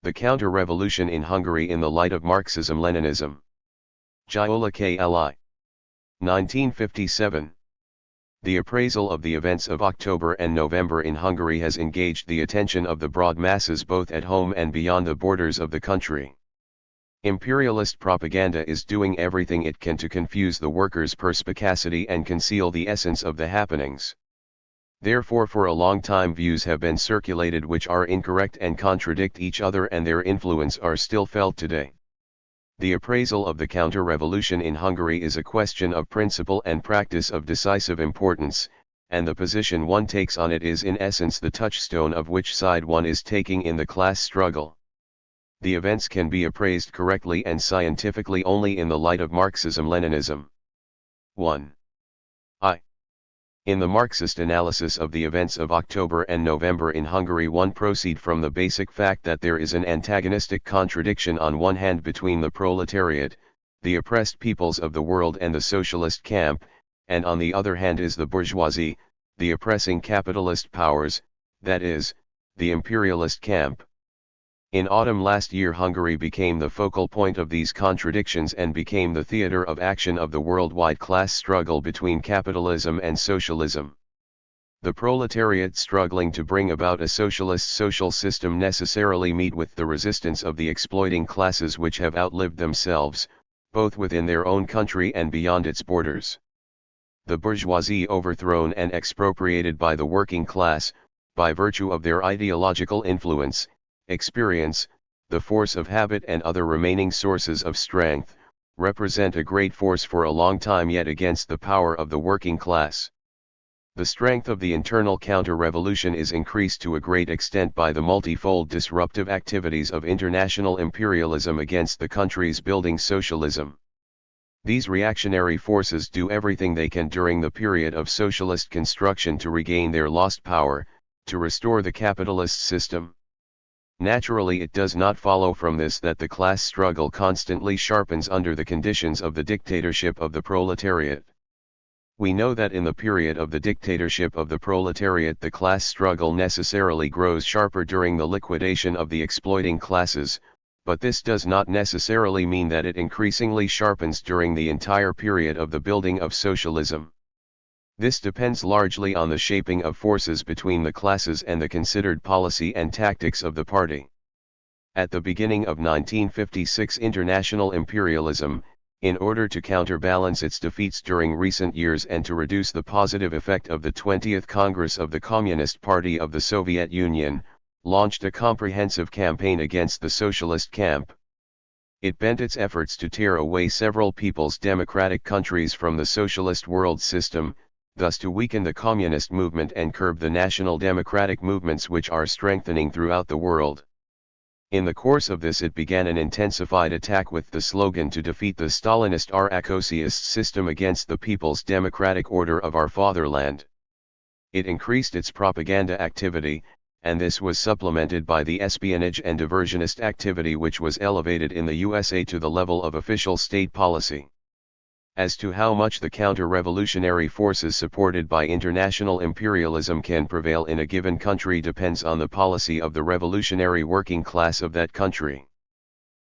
The Counter-Revolution in Hungary in the Light of Marxism-Leninism. Gyula K. Allai. 1957. The appraisal of the events of October and November in Hungary has engaged the attention of the broad masses both at home and beyond the borders of the country. Imperialist propaganda is doing everything it can to confuse the workers' perspicacity and conceal the essence of the happenings. Therefore, for a long time views have been circulated which are incorrect and contradict each other, and their influence are still felt today. The appraisal of the counter-revolution in Hungary is a question of principle and practice of decisive importance, and the position one takes on it is in essence the touchstone of which side one is taking in the class struggle. The events can be appraised correctly and scientifically only in the light of Marxism-Leninism. 1. In the Marxist analysis of the events of October and November in Hungary, one proceed from the basic fact that there is an antagonistic contradiction on one hand between the proletariat, the oppressed peoples of the world, and the socialist camp, and on the other hand is the bourgeoisie, the oppressing capitalist powers, that is, the imperialist camp. In autumn last year, Hungary became the focal point of these contradictions and became the theater of action of the worldwide class struggle between capitalism and socialism. The proletariat struggling to bring about a socialist social system necessarily meet with the resistance of the exploiting classes which have outlived themselves, both within their own country and beyond its borders. The bourgeoisie overthrown and expropriated by the working class, by virtue of their ideological influence, experience, the force of habit and other remaining sources of strength, represent a great force for a long time yet against the power of the working class. The strength of the internal counter-revolution is increased to a great extent by the multifold disruptive activities of international imperialism against the country's building socialism. These reactionary forces do everything they can during the period of socialist construction to regain their lost power, to restore the capitalist system. Naturally, it does not follow from this that the class struggle constantly sharpens under the conditions of the dictatorship of the proletariat. We know that in the period of the dictatorship of the proletariat the class struggle necessarily grows sharper during the liquidation of the exploiting classes, but this does not necessarily mean that it increasingly sharpens during the entire period of the building of socialism. This depends largely on the shaping of forces between the classes and the considered policy and tactics of the party. At the beginning of 1956, international imperialism, in order to counterbalance its defeats during recent years and to reduce the positive effect of the 20th Congress of the Communist Party of the Soviet Union, launched a comprehensive campaign against the socialist camp. It bent its efforts to tear away several people's democratic countries from the socialist world system, thus to weaken the communist movement and curb the national democratic movements which are strengthening throughout the world. In the course of this it began an intensified attack with the slogan to defeat the Stalinist Arachosist system against the People's Democratic Order of our fatherland. It increased its propaganda activity, and this was supplemented by the espionage and diversionist activity which was elevated in the USA to the level of official state policy. As to how much the counter-revolutionary forces supported by international imperialism can prevail in a given country depends on the policy of the revolutionary working class of that country.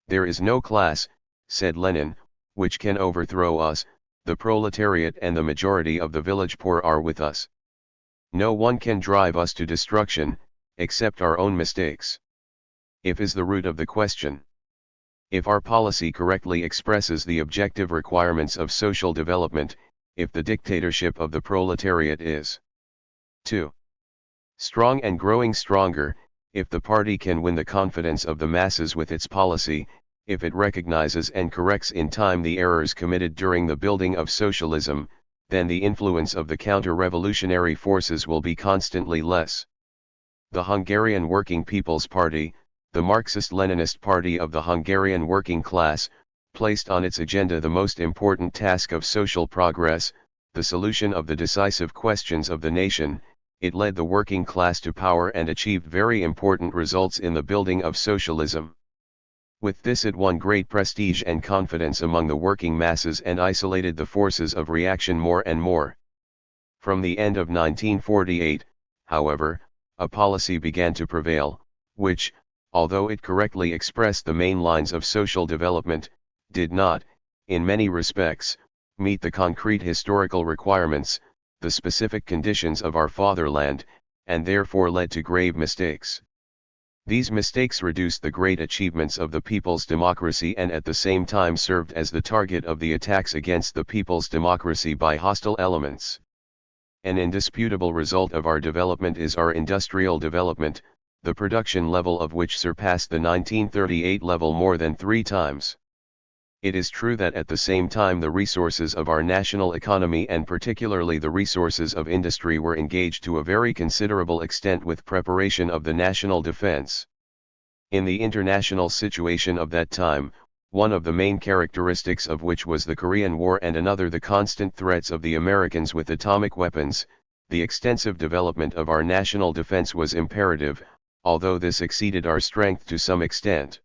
There is no class, said Lenin, which can overthrow us. The proletariat and the majority of the village poor are with us. No one can drive us to destruction, except our own mistakes. If is the root of the question. If our policy correctly expresses the objective requirements of social development, if the dictatorship of the proletariat is 2. Strong and growing stronger, if the party can win the confidence of the masses with its policy, if it recognizes and corrects in time the errors committed during the building of socialism, then the influence of the counter-revolutionary forces will be constantly less. The Hungarian Working People's Party, the Marxist-Leninist party of the Hungarian working class, placed on its agenda the most important task of social progress, the solution of the decisive questions of the nation. It led the working class to power and achieved very important results in the building of socialism. With this it won great prestige and confidence among the working masses and isolated the forces of reaction more and more. From the end of 1948, however, a policy began to prevail, which, although it correctly expressed the main lines of social development, did not, in many respects, meet the concrete historical requirements, the specific conditions of our fatherland, and therefore led to grave mistakes. These mistakes reduced the great achievements of the people's democracy and at the same time served as the target of the attacks against the people's democracy by hostile elements. An indisputable result of our development is our industrial development, the production level of which surpassed the 1938 level more than 3 times. It is true that at the same time the resources of our national economy and particularly the resources of industry were engaged to a very considerable extent with preparation of the national defense. In the international situation of that time, one of the main characteristics of which was the Korean War and another the constant threats of the Americans with atomic weapons, the extensive development of our national defense was imperative, although this exceeded our strength to some extent.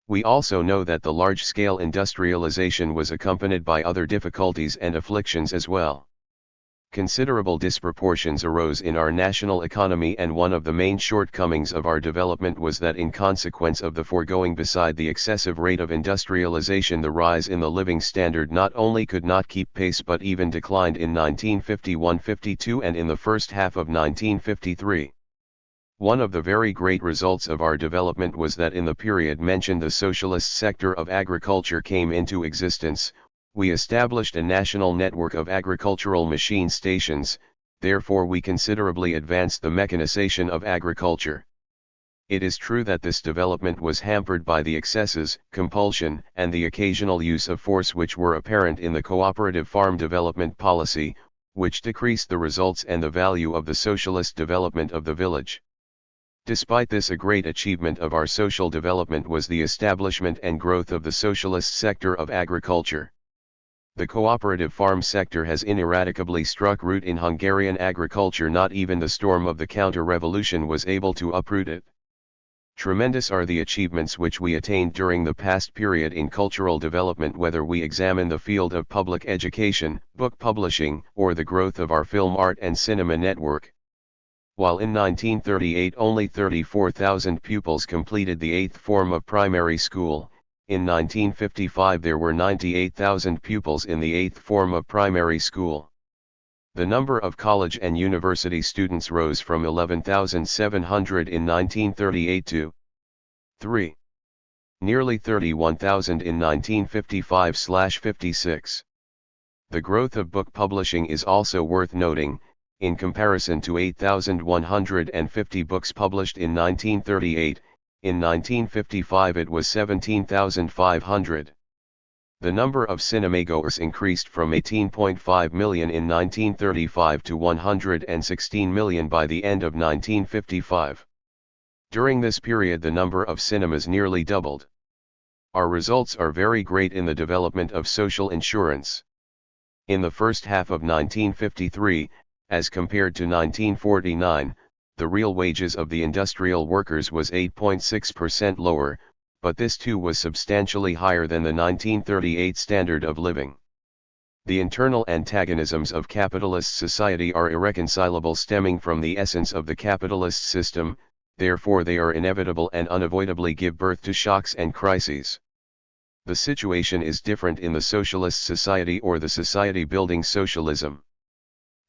We also know that the large-scale industrialization was accompanied by other difficulties and afflictions as well. Considerable disproportions arose in our national economy, and one of the main shortcomings of our development was that in consequence of the foregoing, beside the excessive rate of industrialization, the rise in the living standard not only could not keep pace but even declined in 1951-52 and in the first half of 1953. One of the very great results of our development was that in the period mentioned the socialist sector of agriculture came into existence. We established a national network of agricultural machine stations, therefore we considerably advanced the mechanization of agriculture. It is true that this development was hampered by the excesses, compulsion, and the occasional use of force which were apparent in the cooperative farm development policy, which decreased the results and the value of the socialist development of the village. Despite this, a great achievement of our social development was the establishment and growth of the socialist sector of agriculture. The cooperative farm sector has ineradicably struck root in Hungarian agriculture. Not even the storm of the counter-revolution was able to uproot it. Tremendous are the achievements which we attained during the past period in cultural development, whether we examine the field of public education, book publishing, or the growth of our film art and cinema network. While in 1938 only 34,000 pupils completed the 8th form of primary school, in 1955 there were 98,000 pupils in the 8th form of primary school. The number of college and university students rose from 11,700 in 1938 to nearly 31,000 in 1955-56. The growth of book publishing is also worth noting. In comparison to 8,150 books published in 1938, in 1955 it was 17,500. The number of cinemagoers increased from 18.5 million in 1935 to 116 million by the end of 1955. During this period the number of cinemas nearly doubled. Our results are very great in the development of social insurance. In the first half of 1953, as compared to 1949, the real wages of the industrial workers was 8.6% lower, but this too was substantially higher than the 1938 standard of living. The internal antagonisms of capitalist society are irreconcilable, stemming from the essence of the capitalist system, therefore they are inevitable and unavoidably give birth to shocks and crises. The situation is different in the socialist society or the society building socialism.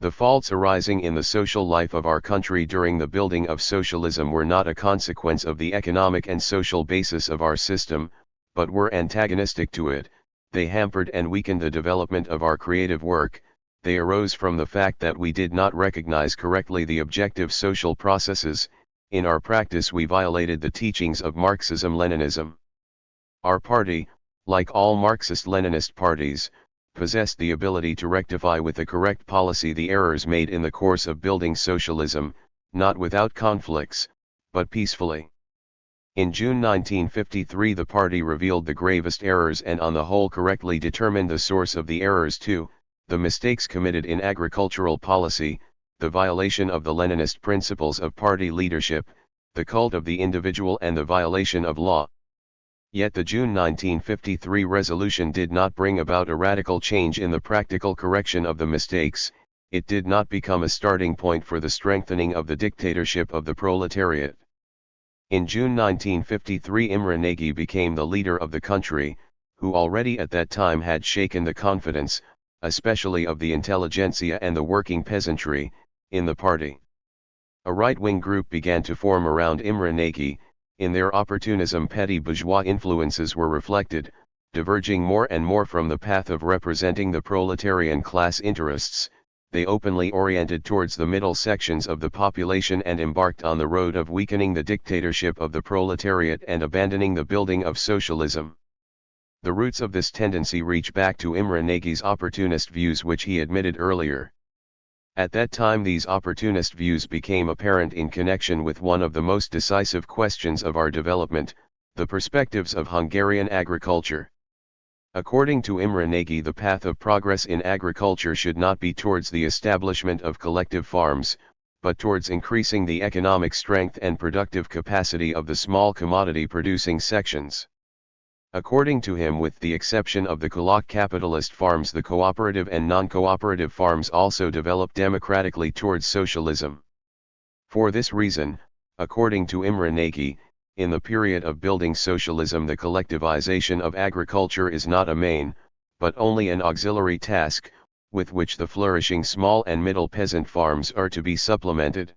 The faults arising in the social life of our country during the building of socialism were not a consequence of the economic and social basis of our system, but were antagonistic to it. They hampered and weakened the development of our creative work. They arose from the fact that we did not recognize correctly the objective social processes. In our practice we violated the teachings of Marxism-Leninism. Our party, like all Marxist-Leninist parties, possessed the ability to rectify with a correct policy the errors made in the course of building socialism, not without conflicts, but peacefully. In June 1953 the party revealed the gravest errors and on the whole correctly determined the source of the errors too, the mistakes committed in agricultural policy, the violation of the Leninist principles of party leadership, the cult of the individual and the violation of law. Yet the June 1953 resolution did not bring about a radical change in the practical correction of the mistakes. It did not become a starting point for the strengthening of the dictatorship of the proletariat. In June 1953 Imre Nagy became the leader of the country, who already at that time had shaken the confidence, especially of the intelligentsia and the working peasantry, in the party. A right-wing group began to form around Imre Nagy. In their opportunism petty bourgeois influences were reflected, diverging more and more from the path of representing the proletarian class interests. They openly oriented towards the middle sections of the population and embarked on the road of weakening the dictatorship of the proletariat and abandoning the building of socialism. The roots of this tendency reach back to Imre Nagy's opportunist views, which he admitted earlier. At that time these opportunist views became apparent in connection with one of the most decisive questions of our development, the perspectives of Hungarian agriculture. According to Imre Nagy, the path of progress in agriculture should not be towards the establishment of collective farms, but towards increasing the economic strength and productive capacity of the small commodity-producing sections. According to him, with the exception of the kulak capitalist farms, the cooperative and non-cooperative farms also develop democratically towards socialism. For this reason, according to Imre Nagy, in the period of building socialism the collectivization of agriculture is not a main, but only an auxiliary task, with which the flourishing small and middle peasant farms are to be supplemented.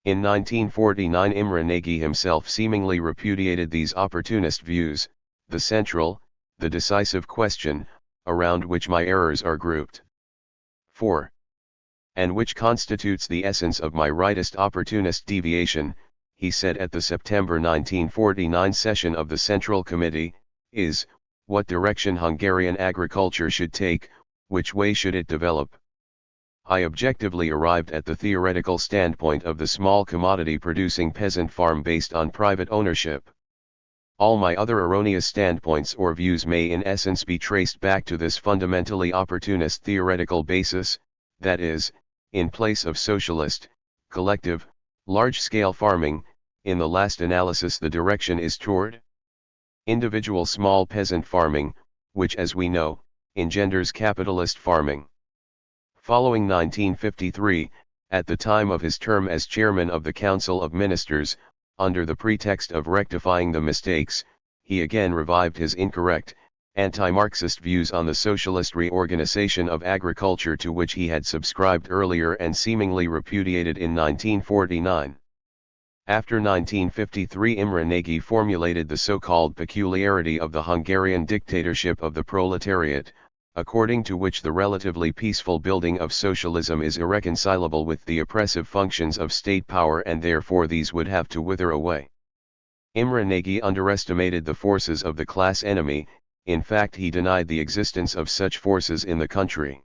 In 1949 Imre Nagy himself seemingly repudiated these opportunist views, the central, the decisive question, around which my errors are grouped. 4. And which constitutes the essence of my rightist opportunist deviation, he said at the September 1949 session of the Central Committee, is, what direction Hungarian agriculture should take, which way should it develop. I objectively arrived at the theoretical standpoint of the small commodity-producing peasant farm based on private ownership. All my other erroneous standpoints or views may in essence be traced back to this fundamentally opportunist theoretical basis, that is, in place of socialist, collective, large-scale farming, in the last analysis the direction is toward individual small peasant farming, which as we know, engenders capitalist farming. Following 1953, at the time of his term as chairman of the Council of Ministers, under the pretext of rectifying the mistakes, he again revived his incorrect, anti-Marxist views on the socialist reorganization of agriculture to which he had subscribed earlier and seemingly repudiated in 1949. After 1953 Imre Nagy formulated the so-called peculiarity of the Hungarian dictatorship of the proletariat, according to which the relatively peaceful building of socialism is irreconcilable with the oppressive functions of state power and therefore these would have to wither away. Imre Nagy underestimated the forces of the class enemy, in fact he denied the existence of such forces in the country.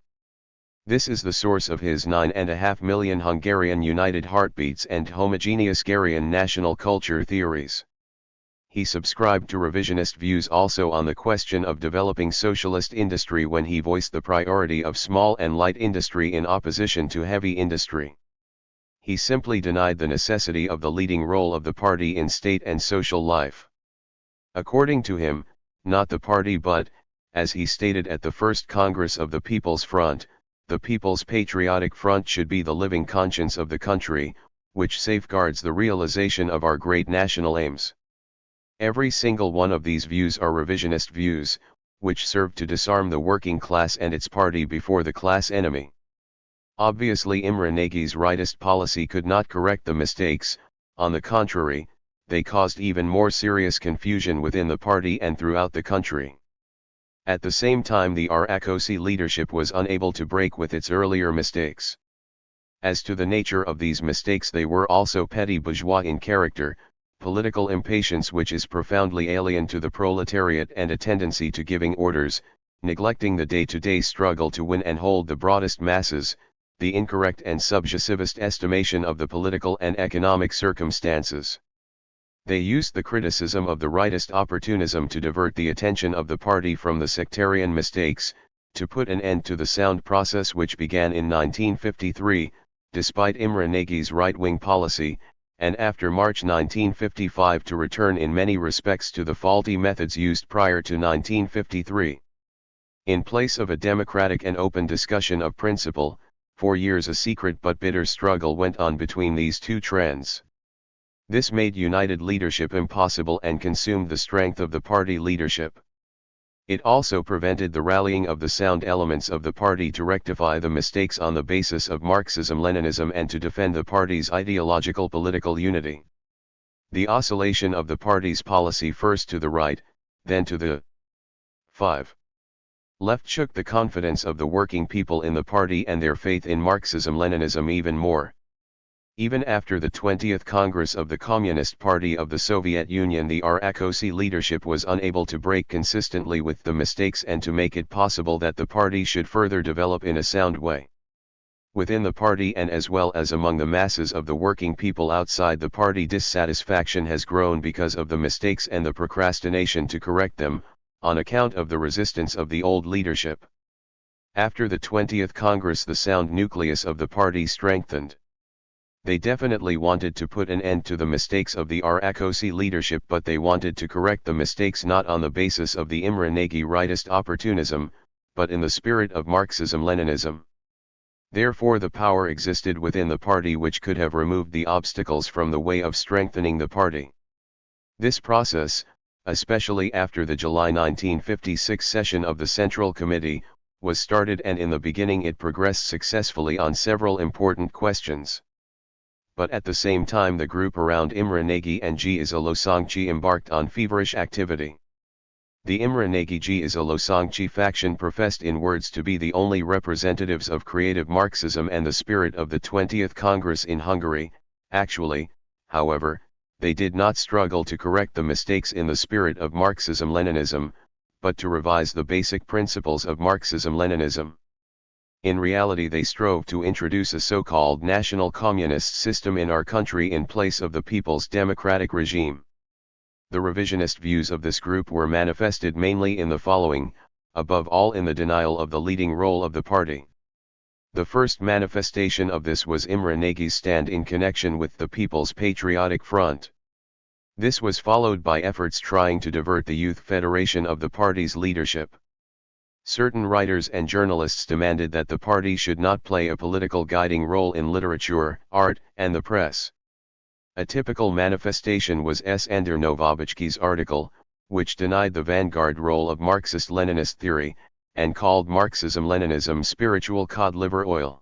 This is the source of his 9.5 million Hungarian united heartbeats and homogeneous Hungarian national culture theories. He subscribed to revisionist views also on the question of developing socialist industry when he voiced the priority of small and light industry in opposition to heavy industry. He simply denied the necessity of the leading role of the party in state and social life. According to him, not the party but, as he stated at the first Congress of the People's Front, the People's Patriotic Front should be the living conscience of the country, which safeguards the realization of our great national aims. Every single one of these views are revisionist views, which serve to disarm the working class and its party before the class enemy. Obviously Imre Nagy's rightist policy could not correct the mistakes, on the contrary, they caused even more serious confusion within the party and throughout the country. At the same time the Rákosi leadership was unable to break with its earlier mistakes. As to the nature of these mistakes, they were also petty bourgeois in character, political impatience which is profoundly alien to the proletariat and a tendency to giving orders, neglecting the day-to-day struggle to win and hold the broadest masses, the incorrect and subjectivist estimation of the political and economic circumstances. They used the criticism of the rightist opportunism to divert the attention of the party from the sectarian mistakes, to put an end to the sound process which began in 1953, despite Imre Nagy's right-wing policy, and after March 1955 to return in many respects to the faulty methods used prior to 1953. In place of a democratic and open discussion of principle, for years a secret but bitter struggle went on between these two trends. This made united leadership impossible and consumed the strength of the party leadership. It also prevented the rallying of the sound elements of the party to rectify the mistakes on the basis of Marxism-Leninism and to defend the party's ideological political unity. The oscillation of the party's policy first to the right, then to the 5. Left shook the confidence of the working people in the party and their faith in Marxism-Leninism even more. Even after the 20th Congress of the Communist Party of the Soviet Union, the RKOC leadership was unable to break consistently with the mistakes and to make it possible that the party should further develop in a sound way. Within the party and as well as among the masses of the working people outside the party, dissatisfaction has grown because of the mistakes and the procrastination to correct them, on account of the resistance of the old leadership. After the 20th Congress, the sound nucleus of the party strengthened. They definitely wanted to put an end to the mistakes of the RKOC leadership, but they wanted to correct the mistakes not on the basis of the Imre Nagy rightist opportunism, but in the spirit of Marxism-Leninism. Therefore the power existed within the party which could have removed the obstacles from the way of strengthening the party. This process, especially after the July 1956 session of the Central Committee, was started, and in the beginning it progressed successfully on several important questions. But at the same time the group around Imre Nagy and Gyula Losongchi embarked on feverish activity. The Imre Nagy Gyula Losongchi faction professed in words to be the only representatives of creative Marxism and the spirit of the 20th Congress in Hungary. Actually, however, they did not struggle to correct the mistakes in the spirit of Marxism-Leninism, but to revise the basic principles of Marxism-Leninism. In reality they strove to introduce a so-called national communist system in our country in place of the people's democratic regime. The revisionist views of this group were manifested mainly in the following, above all in the denial of the leading role of the party. The first manifestation of this was Imre Nagy's stand in connection with the People's Patriotic Front. This was followed by efforts trying to divert the Youth Federation of the party's leadership. Certain writers and journalists demanded that the party should not play a political guiding role in literature, art, and the press. A typical manifestation was S. Ender Novabichki's article, which denied the vanguard role of Marxist-Leninist theory, and called Marxism-Leninism spiritual cod liver oil.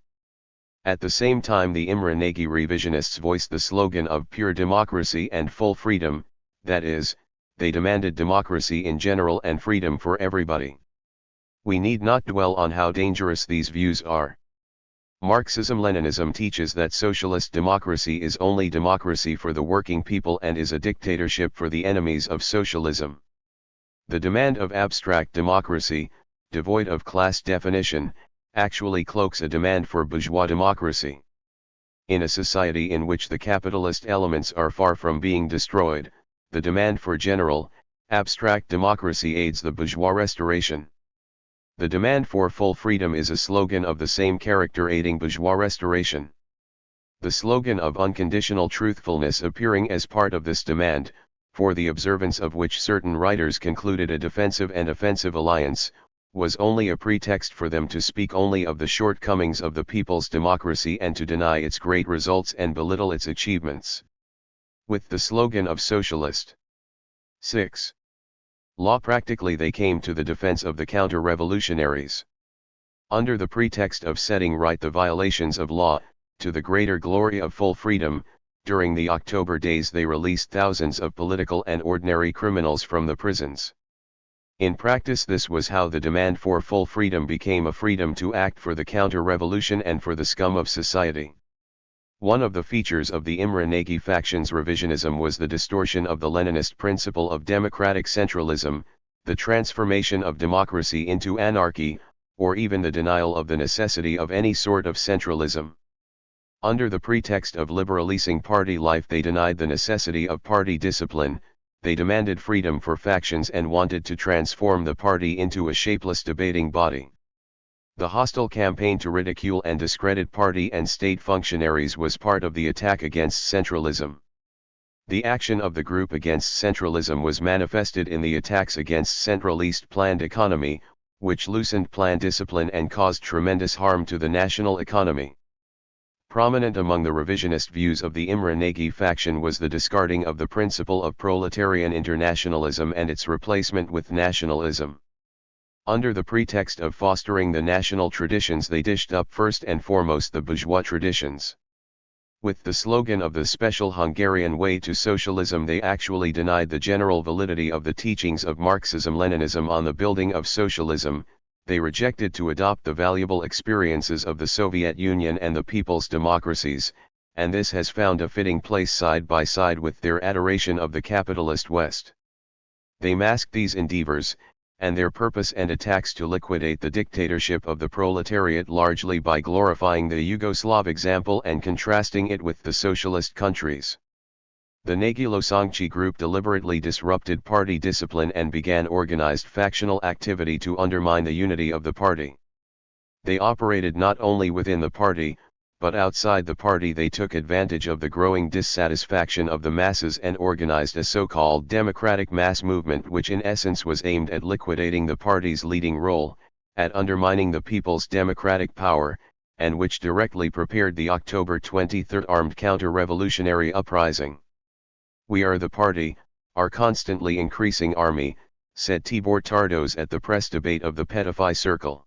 At the same time the Imre Nagy revisionists voiced the slogan of pure democracy and full freedom, that is, they demanded democracy in general and freedom for everybody. We need not dwell on how dangerous these views are. Marxism-Leninism teaches that socialist democracy is only democracy for the working people and is a dictatorship for the enemies of socialism. The demand of abstract democracy, devoid of class definition, actually cloaks a demand for bourgeois democracy. In a society in which the capitalist elements are far from being destroyed, the demand for general, abstract democracy aids the bourgeois restoration. The demand for full freedom is a slogan of the same character aiding bourgeois restoration. The slogan of unconditional truthfulness appearing as part of this demand, for the observance of which certain writers concluded a defensive and offensive alliance, was only a pretext for them to speak only of the shortcomings of the people's democracy and to deny its great results and belittle its achievements. With the slogan of socialist 6. Law, practically they came to the defense of the counter-revolutionaries. Under the pretext of setting right the violations of law, to the greater glory of full freedom, during the October days they released thousands of political and ordinary criminals from the prisons. In practice this was how the demand for full freedom became a freedom to act for the counter-revolution and for the scum of society. One of the features of the Imre Nagy faction's revisionism was the distortion of the Leninist principle of democratic centralism, the transformation of democracy into anarchy, or even the denial of the necessity of any sort of centralism. Under the pretext of liberalizing party life they denied the necessity of party discipline, they demanded freedom for factions and wanted to transform the party into a shapeless debating body. The hostile campaign to ridicule and discredit party and state functionaries was part of the attack against centralism. The action of the group against centralism was manifested in the attacks against centralist planned economy, which loosened planned discipline and caused tremendous harm to the national economy. Prominent among the revisionist views of the Imre Nagy faction was the discarding of the principle of proletarian internationalism and its replacement with nationalism. Under the pretext of fostering the national traditions, they dished up first and foremost the bourgeois traditions. With the slogan of the special Hungarian way to socialism, they actually denied the general validity of the teachings of Marxism-Leninism on the building of socialism. They rejected to adopt the valuable experiences of the Soviet Union and the people's democracies, and this has found a fitting place side by side with their adoration of the capitalist West. They masked these endeavors, and their purpose and attacks to liquidate the dictatorship of the proletariat largely by glorifying the Yugoslav example and contrasting it with the socialist countries. The Nagy-Losonczy group deliberately disrupted party discipline and began organized factional activity to undermine the unity of the party. They operated not only within the party, but outside the party. They took advantage of the growing dissatisfaction of the masses and organized a so-called democratic mass movement which in essence was aimed at liquidating the party's leading role, at undermining the people's democratic power, and which directly prepared the October 23 armed counter-revolutionary uprising. "We are the party, our constantly increasing army," said Tibor Tardos at the press debate of the Petify Circle.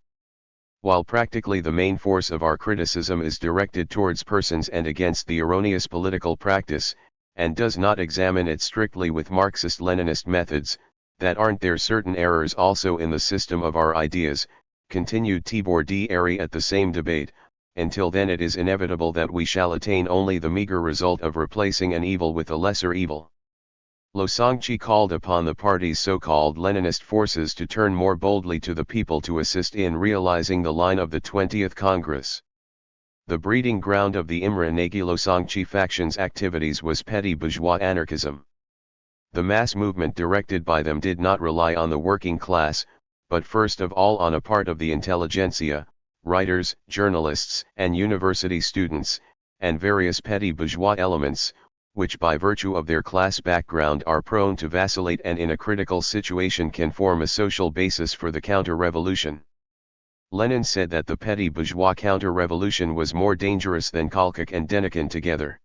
While practically the main force of our criticism is directed towards persons and against the erroneous political practice, and does not examine it strictly with Marxist-Leninist methods, that aren't there certain errors also in the system of our ideas, continued Tibor D'Ari at the same debate. Until then it is inevitable that we shall attain only the meager result of replacing an evil with a lesser evil. Losonczy called upon the party's so-called Leninist forces to turn more boldly to the people to assist in realizing the line of the 20th Congress. The breeding ground of the Imre Nagy-Losonczy faction's activities was petty bourgeois anarchism. The mass movement directed by them did not rely on the working class, but first of all on a part of the intelligentsia, writers, journalists, and university students, and various petty bourgeois elements, which by virtue of their class background are prone to vacillate and in a critical situation can form a social basis for the counter-revolution. Lenin said that the petty bourgeois counter-revolution was more dangerous than Kolchak and Denikin together.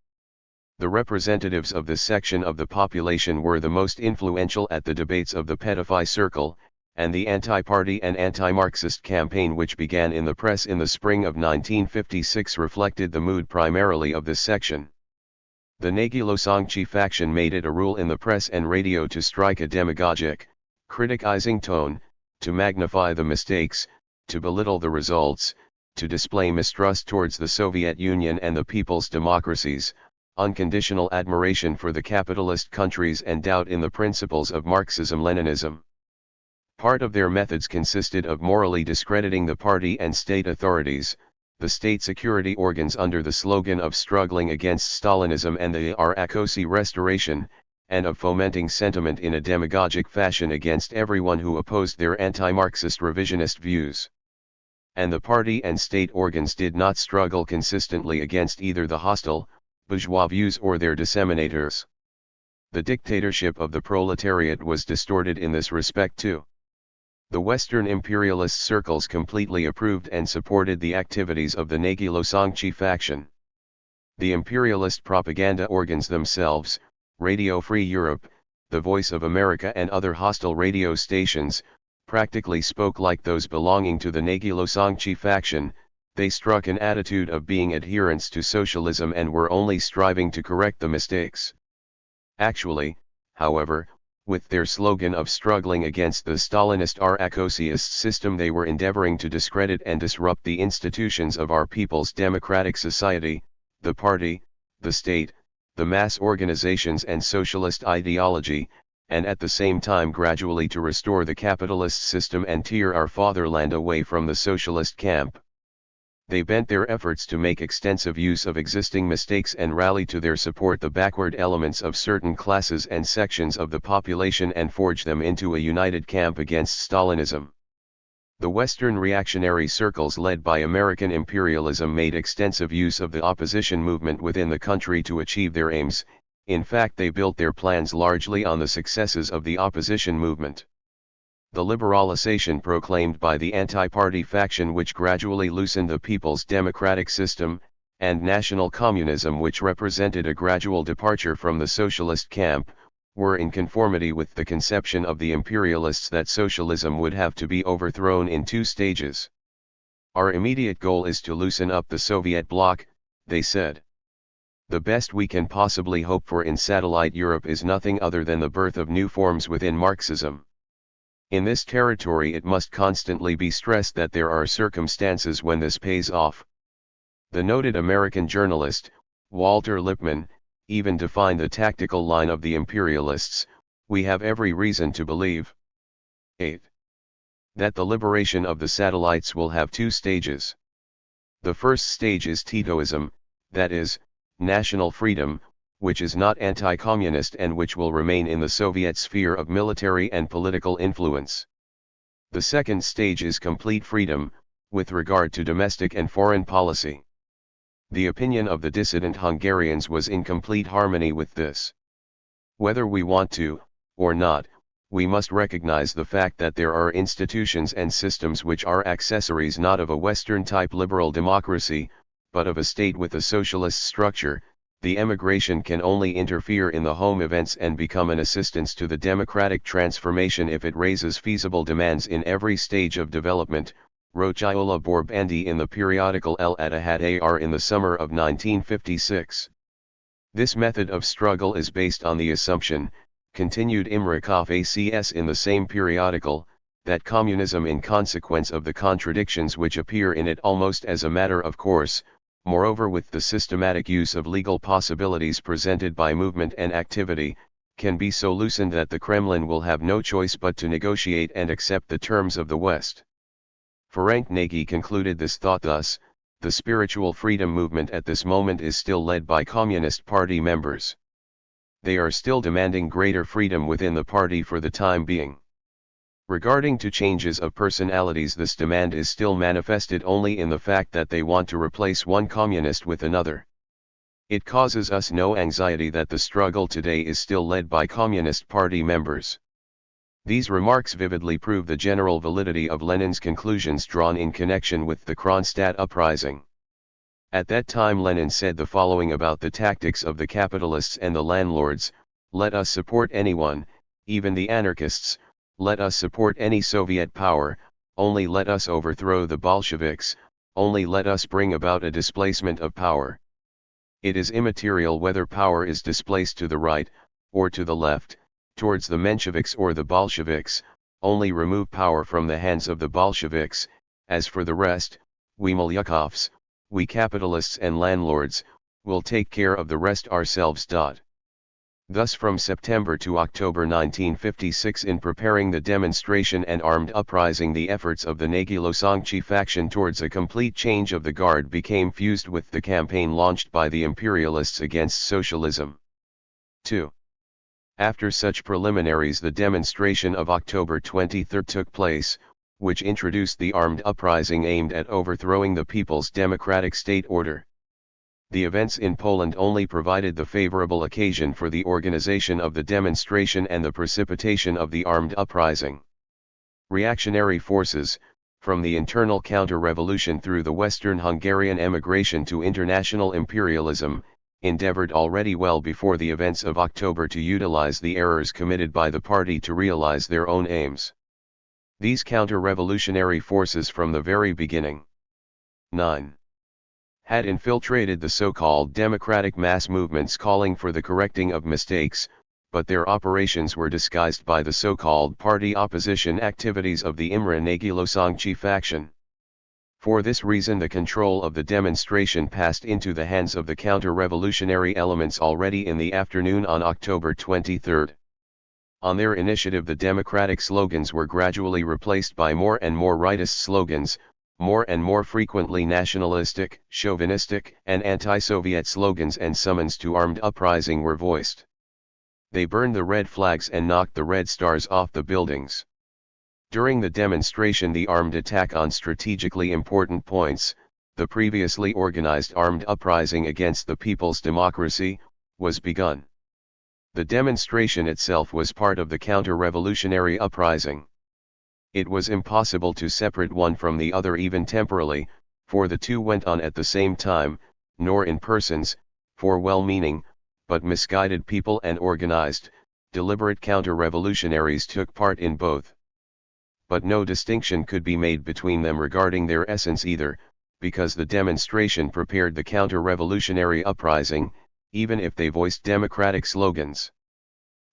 The representatives of this section of the population were the most influential at the debates of the Petify Circle, and the anti-party and anti-Marxist campaign which began in the press in the spring of 1956 reflected the mood primarily of this section. The Nagy-Losonczy faction made it a rule in the press and radio to strike a demagogic, criticizing tone, to magnify the mistakes, to belittle the results, to display mistrust towards the Soviet Union and the people's democracies, unconditional admiration for the capitalist countries and doubt in the principles of Marxism-Leninism. Part of their methods consisted of morally discrediting the party and state authorities, the state security organs under the slogan of struggling against Stalinism and the Rakosi restoration, and of fomenting sentiment in a demagogic fashion against everyone who opposed their anti-Marxist revisionist views. And the party and state organs did not struggle consistently against either the hostile, bourgeois views or their disseminators. The dictatorship of the proletariat was distorted in this respect too. The Western imperialist circles completely approved and supported the activities of the Nagy-Losonczy faction. The imperialist propaganda organs themselves, Radio Free Europe, the Voice of America and other hostile radio stations, practically spoke like those belonging to the Nagy-Losonczy faction. They struck an attitude of being adherents to socialism and were only striving to correct the mistakes. Actually, however, with their slogan of struggling against the Stalinist Rakosiist system, they were endeavoring to discredit and disrupt the institutions of our people's democratic society, the party, the state, the mass organizations and socialist ideology, and at the same time gradually to restore the capitalist system and tear our fatherland away from the socialist camp. They bent their efforts to make extensive use of existing mistakes and rally to their support the backward elements of certain classes and sections of the population and forge them into a united camp against Stalinism. The Western reactionary circles led by American imperialism made extensive use of the opposition movement within the country to achieve their aims. In fact, they built their plans largely on the successes of the opposition movement. The liberalization proclaimed by the anti-party faction, which gradually loosened the people's democratic system, and National Communism, which represented a gradual departure from the socialist camp, were in conformity with the conception of the imperialists that socialism would have to be overthrown in 2 stages. Our immediate goal is to loosen up the Soviet bloc, they said. The best we can possibly hope for in satellite Europe is nothing other than the birth of new forms within Marxism. In this territory it must constantly be stressed that there are circumstances when this pays off. The noted American journalist, Walter Lippmann, even defined the tactical line of the imperialists: we have every reason to believe 8. That the liberation of the satellites will have 2 stages. The first stage is Titoism, that is, national freedom, which is not anti-communist and which will remain in the Soviet sphere of military and political influence. The second stage is complete freedom, with regard to domestic and foreign policy. The opinion of the dissident Hungarians was in complete harmony with this. Whether we want to, or not, we must recognize the fact that there are institutions and systems which are accessories not of a Western-type liberal democracy, but of a state with a socialist structure. The emigration can only interfere in the home events and become an assistance to the democratic transformation if it raises feasible demands in every stage of development, wrote Gyula K in the periodical El Attihad Ar in the summer of 1956. This method of struggle is based on the assumption, continued Imrakov ACS in the same periodical, that communism, in consequence of the contradictions which appear in it almost as a matter of course, moreover with the systematic use of legal possibilities presented by movement and activity, can be so loosened that the Kremlin will have no choice but to negotiate and accept the terms of the West. Ferenc Nagy concluded this thought thus: the spiritual freedom movement at this moment is still led by Communist Party members. They are still demanding greater freedom within the party for the time being. Regarding to changes of personalities, this demand is still manifested only in the fact that they want to replace one communist with another. It causes us no anxiety that the struggle today is still led by Communist Party members. These remarks vividly prove the general validity of Lenin's conclusions drawn in connection with the Kronstadt uprising. At that time Lenin said the following about the tactics of the capitalists and the landlords: let us support anyone, even the anarchists, let us support any Soviet power, only let us overthrow the Bolsheviks, only let us bring about a displacement of power. It is immaterial whether power is displaced to the right, or to the left, towards the Mensheviks or the Bolsheviks, only remove power from the hands of the Bolsheviks. As for the rest, we Malyukovs, we capitalists and landlords, will take care of the rest ourselves. Thus from September to October 1956, in preparing the demonstration and armed uprising, the efforts of the Nagy-Losongchi faction towards a complete change of the guard became fused with the campaign launched by the imperialists against socialism. 2. After such preliminaries, the demonstration of October 23 took place, which introduced the armed uprising aimed at overthrowing the people's democratic state order. The events in Poland only provided the favorable occasion for the organization of the demonstration and the precipitation of the armed uprising. Reactionary forces, from the internal counter-revolution through the Western Hungarian emigration to international imperialism, endeavored already well before the events of October to utilize the errors committed by the party to realize their own aims. These counter-revolutionary forces from the very beginning 9. Had infiltrated the so-called democratic mass movements calling for the correcting of mistakes, but their operations were disguised by the so-called party opposition activities of the Imre Nagy-Losongchi faction. For this reason the control of the demonstration passed into the hands of the counter-revolutionary elements already in the afternoon on October 23. On their initiative the democratic slogans were gradually replaced by more and more rightist slogans, more and more frequently nationalistic, chauvinistic, and anti-Soviet slogans, and summons to armed uprising were voiced. They burned the red flags and knocked the red stars off the buildings. During the demonstration, the armed attack on strategically important points, the previously organized armed uprising against the people's democracy, was begun. The demonstration itself was part of the counter-revolutionary uprising. It was impossible to separate one from the other even temporally, for the two went on at the same time. nor in persons, for well-meaning, but misguided people and organized, deliberate counter-revolutionaries took part in both. But no distinction could be made between them regarding their essence either, because the demonstration prepared the counter-revolutionary uprising, even if they voiced democratic slogans.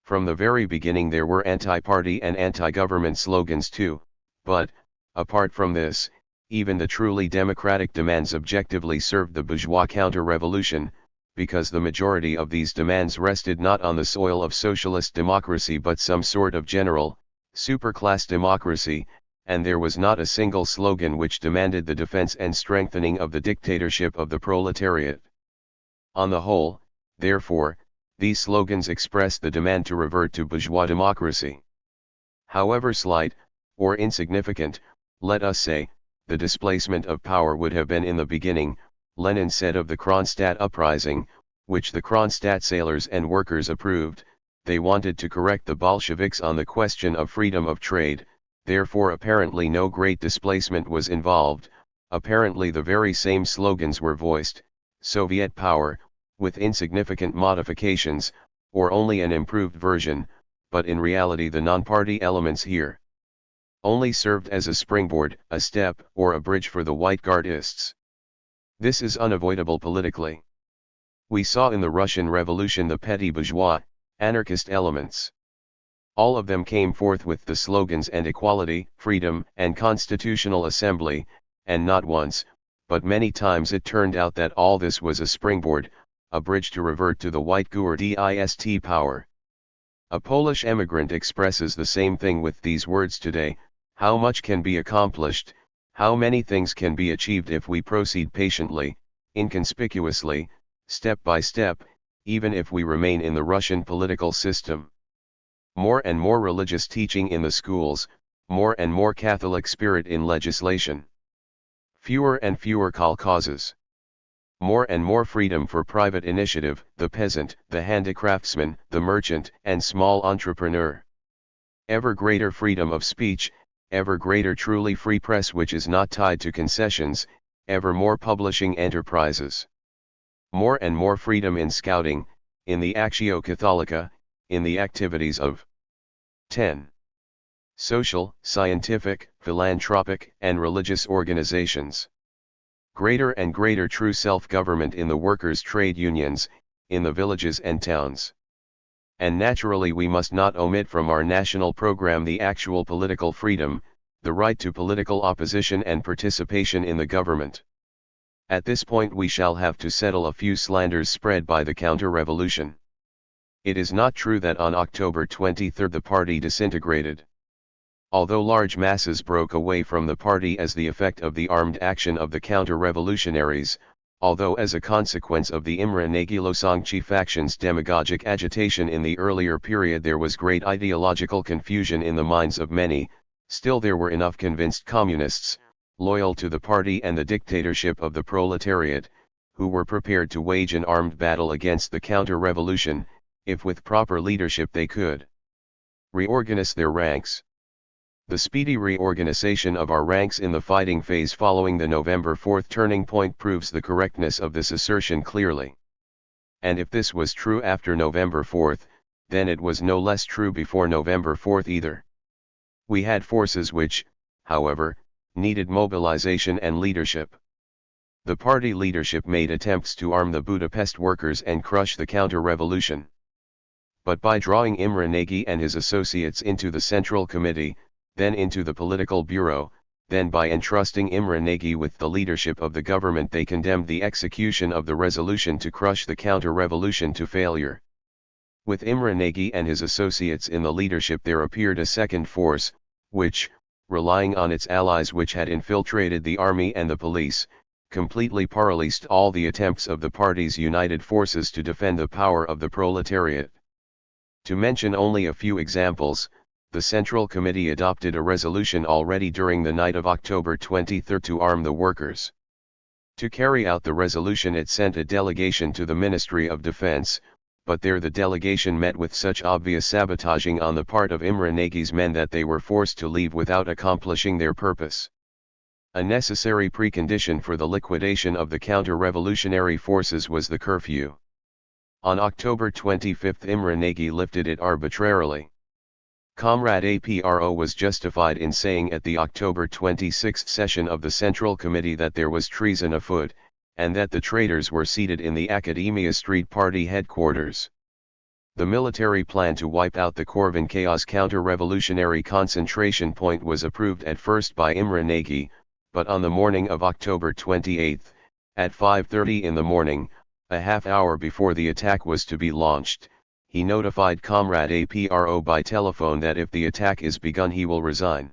From the very beginning there were anti-party and anti-government slogans too, but, apart from this, even the truly democratic demands objectively served the bourgeois counter-revolution, because the majority of these demands rested not on the soil of socialist democracy but some sort of general, superclass democracy, and there was not a single slogan which demanded the defense and strengthening of the dictatorship of the proletariat. On the whole, therefore, these slogans expressed the demand to revert to bourgeois democracy. However slight, or insignificant, let us say, the displacement of power would have been in the beginning, Lenin said of the Kronstadt uprising, which the Kronstadt sailors and workers approved, they wanted to correct the Bolsheviks on the question of freedom of trade, therefore apparently no great displacement was involved, apparently the very same slogans were voiced, Soviet power, with insignificant modifications, or only an improved version, but in reality the non-party elements here only served as a springboard, a step, or a bridge for the White Guardists. This is unavoidable politically. We saw in the Russian Revolution the petty bourgeois, anarchist elements. All of them came forth with the slogans and equality, freedom, and constitutional assembly, and not once, but many times it turned out that all this was a springboard, a bridge to revert to the White Guardist power. A Polish emigrant expresses the same thing with these words today: how much can be accomplished, how many things can be achieved if we proceed patiently, inconspicuously, step by step, even if we remain in the Russian political system. More and more religious teaching in the schools, more and more Catholic spirit in legislation. Fewer and fewer kolkhozes. More and more freedom for private initiative, the peasant, the handicraftsman, the merchant, and small entrepreneur. Ever greater freedom of speech, ever greater truly free press which is not tied to concessions, ever more publishing enterprises. More and more freedom in scouting, in the Actio Catholica, in the activities of 10. Social, scientific, philanthropic, and religious organizations. Greater and greater true self-government in the workers' trade unions, in the villages and towns. And naturally we must not omit from our national program the actual political freedom, the right to political opposition and participation in the government. At this point we shall have to settle a few slanders spread by the counter-revolution. It is not true that on October 23 the party disintegrated. Although large masses broke away from the party as the effect of the armed action of the counter-revolutionaries, although as a consequence of the Imre Nagy Losongchi faction's demagogic agitation in the earlier period there was great ideological confusion in the minds of many, still there were enough convinced communists, loyal to the party and the dictatorship of the proletariat, who were prepared to wage an armed battle against the counter-revolution, if with proper leadership they could reorganize their ranks. The speedy reorganization of our ranks in the fighting phase following the November 4 turning point proves the correctness of this assertion clearly. And if this was true after November 4, then it was no less true before November 4 either. We had forces which, however, needed mobilization and leadership. The party leadership made attempts to arm the Budapest workers and crush the counter-revolution. But by drawing Imre Nagy and his associates into the Central Committee, then into the Political Bureau, then by entrusting Imre Nagy with the leadership of the government they condemned the execution of the resolution to crush the counter-revolution to failure. With Imre Nagy and his associates in the leadership there appeared a second force, which, relying on its allies which had infiltrated the army and the police, completely paralyzed all the attempts of the party's united forces to defend the power of the proletariat. To mention only a few examples, the Central Committee adopted a resolution already during the night of October 23 to arm the workers. To carry out the resolution it sent a delegation to the Ministry of Defense, but there the delegation met with such obvious sabotaging on the part of Imre Nagy's men that they were forced to leave without accomplishing their purpose. A necessary precondition for the liquidation of the counter-revolutionary forces was the curfew. On October 25 Imre Nagy lifted it arbitrarily. Comrade APRO was justified in saying at the October 26 session of the Central Committee that there was treason afoot, and that the traitors were seated in the Academia Street Party headquarters. The military plan to wipe out the Corvin Chaos counter-revolutionary concentration point was approved at first by Imre Nagy, but on the morning of October 28, at 5:30 in the morning, a half hour before the attack was to be launched, he notified Comrade APRO by telephone that if the attack is begun he will resign.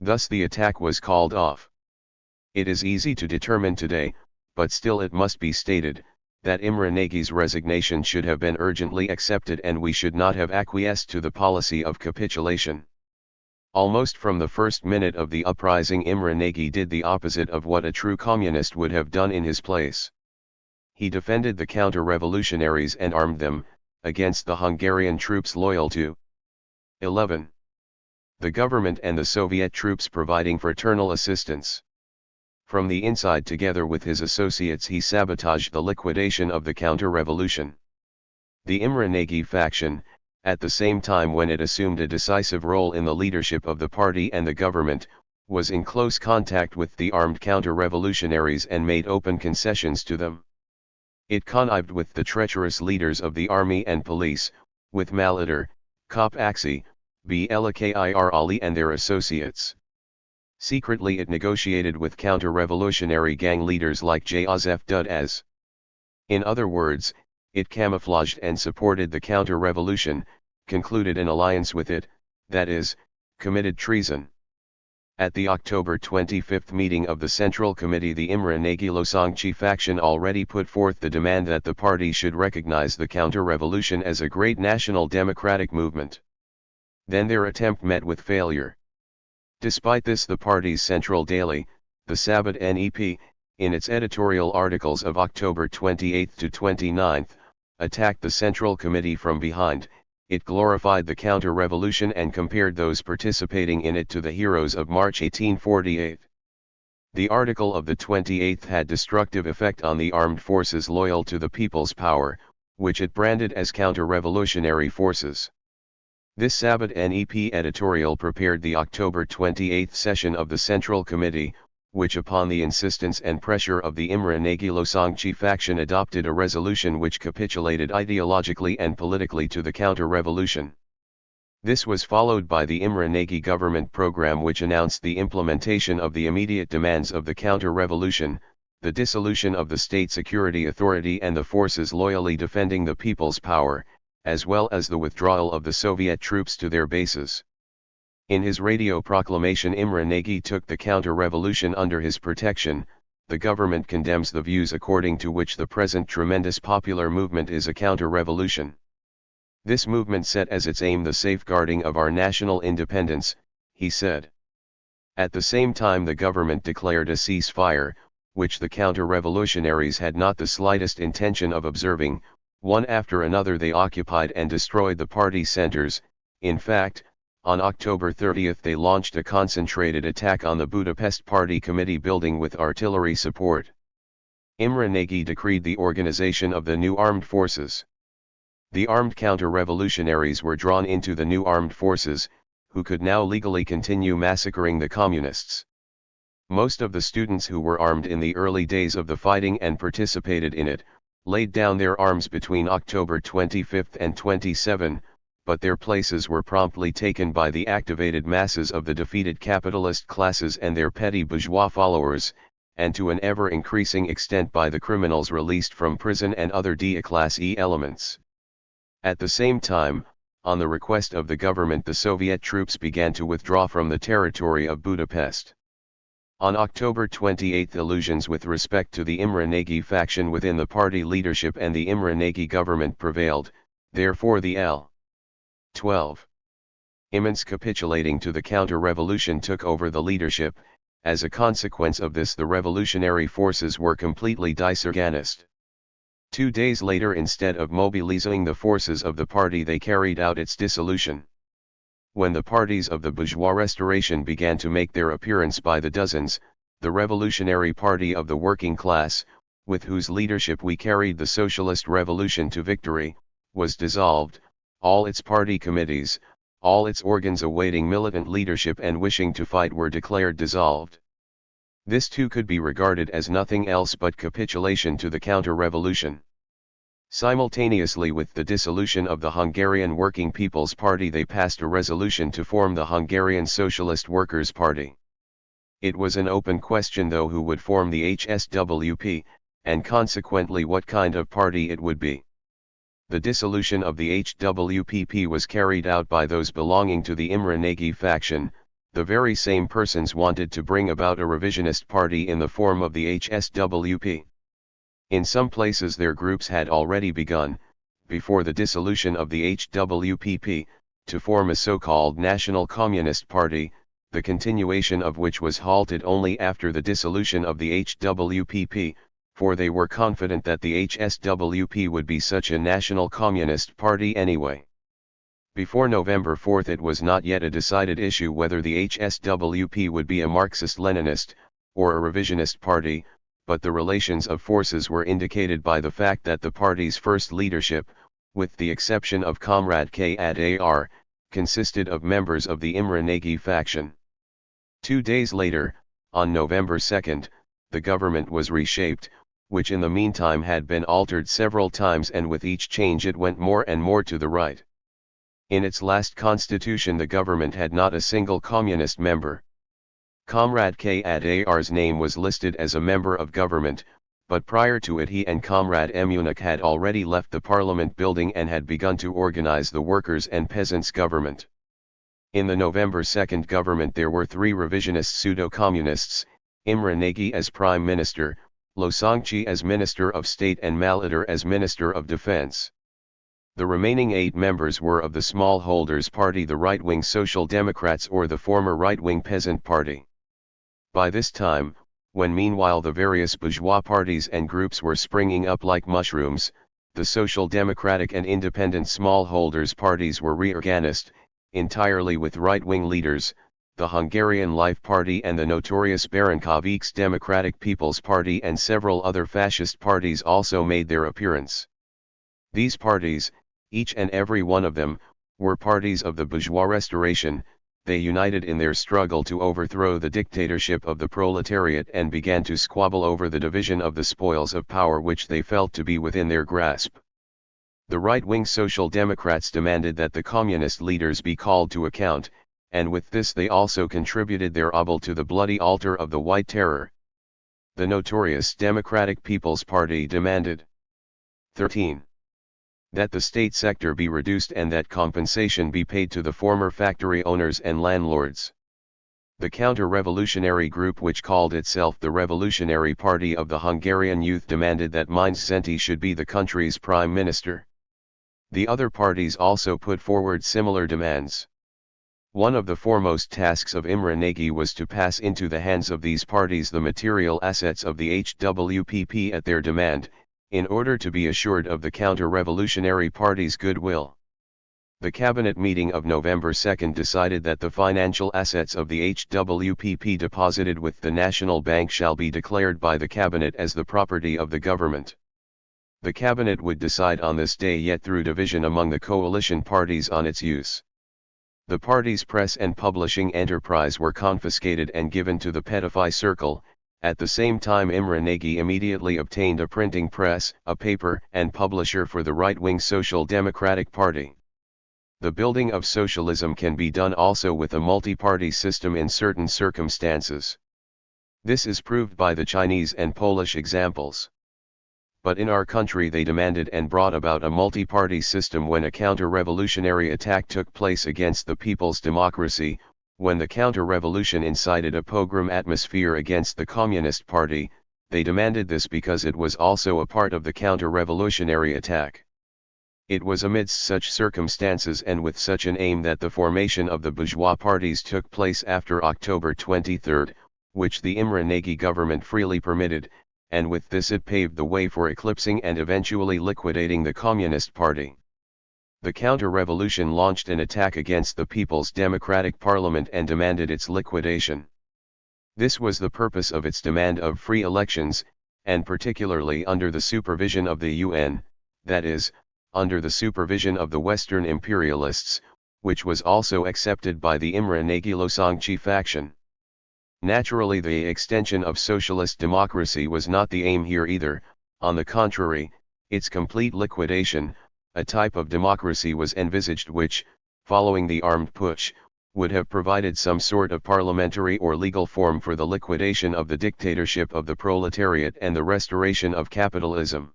Thus the attack was called off. It is easy to determine today, but still it must be stated, that Imre Nagy's resignation should have been urgently accepted and we should not have acquiesced to the policy of capitulation. Almost from the first minute of the uprising Imre Nagy did the opposite of what a true communist would have done in his place. He defended the counter-revolutionaries and armed them, against the Hungarian troops loyal to 11. The government and the Soviet troops providing fraternal assistance. From the inside together with his associates he sabotaged the liquidation of the counter-revolution. The Imre Nagy faction, at the same time when it assumed a decisive role in the leadership of the party and the government, was in close contact with the armed counter-revolutionaries and made open concessions to them. It connived with the treacherous leaders of the army and police, with Malitor, Kop Axi, Gyula K and their associates. Secretly it negotiated with counter-revolutionary gang leaders like József Dudaz. In other words, it camouflaged and supported the counter-revolution, concluded an alliance with it, that is, committed treason. At the October 25 meeting of the Central Committee the Imre Nagy Losongchi faction already put forth the demand that the party should recognize the counter-revolution as a great national democratic movement. Then their attempt met with failure. Despite this the party's central daily, the Sabad NEP, in its editorial articles of October 28 to 29, attacked the Central Committee from behind. It glorified the counter-revolution and compared those participating in it to the heroes of March 1848. The article of the 28th had destructive effect on the armed forces loyal to the people's power, which it branded as counter-revolutionary forces. This Sabad NEP editorial prepared the October 28 session of the Central Committee, which upon the insistence and pressure of the Imre Nagy Losongchi faction adopted a resolution which capitulated ideologically and politically to the counter-revolution. This was followed by the Imre Nagy government program which announced the implementation of the immediate demands of the counter-revolution, the dissolution of the State Security Authority and the forces loyally defending the people's power, as well as the withdrawal of the Soviet troops to their bases. In his radio proclamation Imre Nagy took the counter-revolution under his protection. The government condemns the views according to which the present tremendous popular movement is a counter-revolution. This movement set as its aim the safeguarding of our national independence, he said. At the same time the government declared a ceasefire, which the counter-revolutionaries had not the slightest intention of observing. One after another they occupied and destroyed the party centers. In fact, on October 30 they launched a concentrated attack on the Budapest Party Committee building with artillery support. Imre Nagy decreed the organization of the new armed forces. The armed counter-revolutionaries were drawn into the new armed forces, who could now legally continue massacring the communists. Most of the students who were armed in the early days of the fighting and participated in it, laid down their arms between October 25 and 27, but their places were promptly taken by the activated masses of the defeated capitalist classes and their petty bourgeois followers, and to an ever-increasing extent by the criminals released from prison and other D-class-E elements. At the same time, on the request of the government the Soviet troops began to withdraw from the territory of Budapest. On October 28 illusions with respect to the Imre Nagy faction within the party leadership and the Imre Nagy government prevailed, therefore the L. 12. Immense capitulating to the counter-revolution took over the leadership. As a consequence of this the revolutionary forces were completely disorganized. 2 days later instead of mobilizing the forces of the party they carried out its dissolution. When the parties of the bourgeois restoration began to make their appearance by the dozens, the revolutionary party of the working class, with whose leadership we carried the socialist revolution to victory, was dissolved, all its party committees, all its organs awaiting militant leadership and wishing to fight were declared dissolved. This too could be regarded as nothing else but capitulation to the counter-revolution. Simultaneously with the dissolution of the Hungarian Working People's Party, they passed a resolution to form the Hungarian Socialist Workers' Party. It was an open question though who would form the HSWP, and consequently what kind of party it would be. The dissolution of the HWPP was carried out by those belonging to the Imre Nagy faction. The very same persons wanted to bring about a revisionist party in the form of the HSWP. In some places their groups had already begun, before the dissolution of the HWPP, to form a so-called National Communist Party, the continuation of which was halted only after the dissolution of the HWPP, for they were confident that the HSWP would be such a National Communist Party anyway. Before November 4 it was not yet a decided issue whether the HSWP would be a Marxist-Leninist, or a revisionist party, but the relations of forces were indicated by the fact that the party's first leadership, with the exception of Comrade K and AR, consisted of members of the Imre Nagy faction. 2 days later, on November 2, the government was reshaped, which in the meantime had been altered several times, and with each change it went more and more to the right. In its last constitution the government had not a single communist member. Comrade K and AR's name was listed as a member of government, but prior to it he and Comrade Emunik had already left the parliament building and had begun to organize the workers' and peasants' government. In the November 2 government there were 3 revisionist pseudo-communists, Imre Nagy as Prime Minister, Losonczy as Minister of State and Malitter as Minister of Defense. The remaining 8 members were of the Smallholders' Party, the right-wing Social Democrats, or the former right-wing Peasant Party. By this time, when meanwhile the various bourgeois parties and groups were springing up like mushrooms, the Social Democratic and Independent Smallholders' parties were reorganized, entirely with right-wing leaders. The Hungarian Life Party and the notorious Barankovics Democratic People's Party and several other fascist parties also made their appearance. These parties, each and every one of them, were parties of the bourgeois restoration. They united in their struggle to overthrow the dictatorship of the proletariat and began to squabble over the division of the spoils of power which they felt to be within their grasp. The right-wing Social Democrats demanded that the communist leaders be called to account, and with this they also contributed their obol to the bloody altar of the White Terror. The notorious Democratic People's Party demanded 13. That the state sector be reduced and that compensation be paid to the former factory owners and landlords. The counter-revolutionary group which called itself the Revolutionary Party of the Hungarian Youth demanded that Mindszenty should be the country's prime minister. The other parties also put forward similar demands. One of the foremost tasks of Imre Nagy was to pass into the hands of these parties the material assets of the HWPP at their demand, in order to be assured of the counter-revolutionary party's goodwill. The cabinet meeting of November 2 decided that the financial assets of the HWPP deposited with the National Bank shall be declared by the cabinet as the property of the government. The cabinet would decide on this day yet through division among the coalition parties on its use. The party's press and publishing enterprise were confiscated and given to the Petify Circle. At the same time Imre Nagy immediately obtained a printing press, a paper and publisher for the right-wing Social Democratic Party. The building of socialism can be done also with a multi-party system in certain circumstances. This is proved by the Chinese and Polish examples. But in our country they demanded and brought about a multi-party system when a counter-revolutionary attack took place against the people's democracy, when the counter-revolution incited a pogrom atmosphere against the Communist Party. They demanded this because it was also a part of the counter-revolutionary attack. It was amidst such circumstances and with such an aim that the formation of the bourgeois parties took place after October 23, which the Imre Nagy government freely permitted, and with this it paved the way for eclipsing and eventually liquidating the Communist Party. The counter-revolution launched an attack against the People's Democratic Parliament and demanded its liquidation. This was the purpose of its demand of free elections, and particularly under the supervision of the UN, that is, under the supervision of the Western imperialists, which was also accepted by the Imre Nagy Losangchi faction. Naturally, the extension of socialist democracy was not the aim here either, on the contrary, its complete liquidation, a type of democracy was envisaged which, following the armed putsch, would have provided some sort of parliamentary or legal form for the liquidation of the dictatorship of the proletariat and the restoration of capitalism.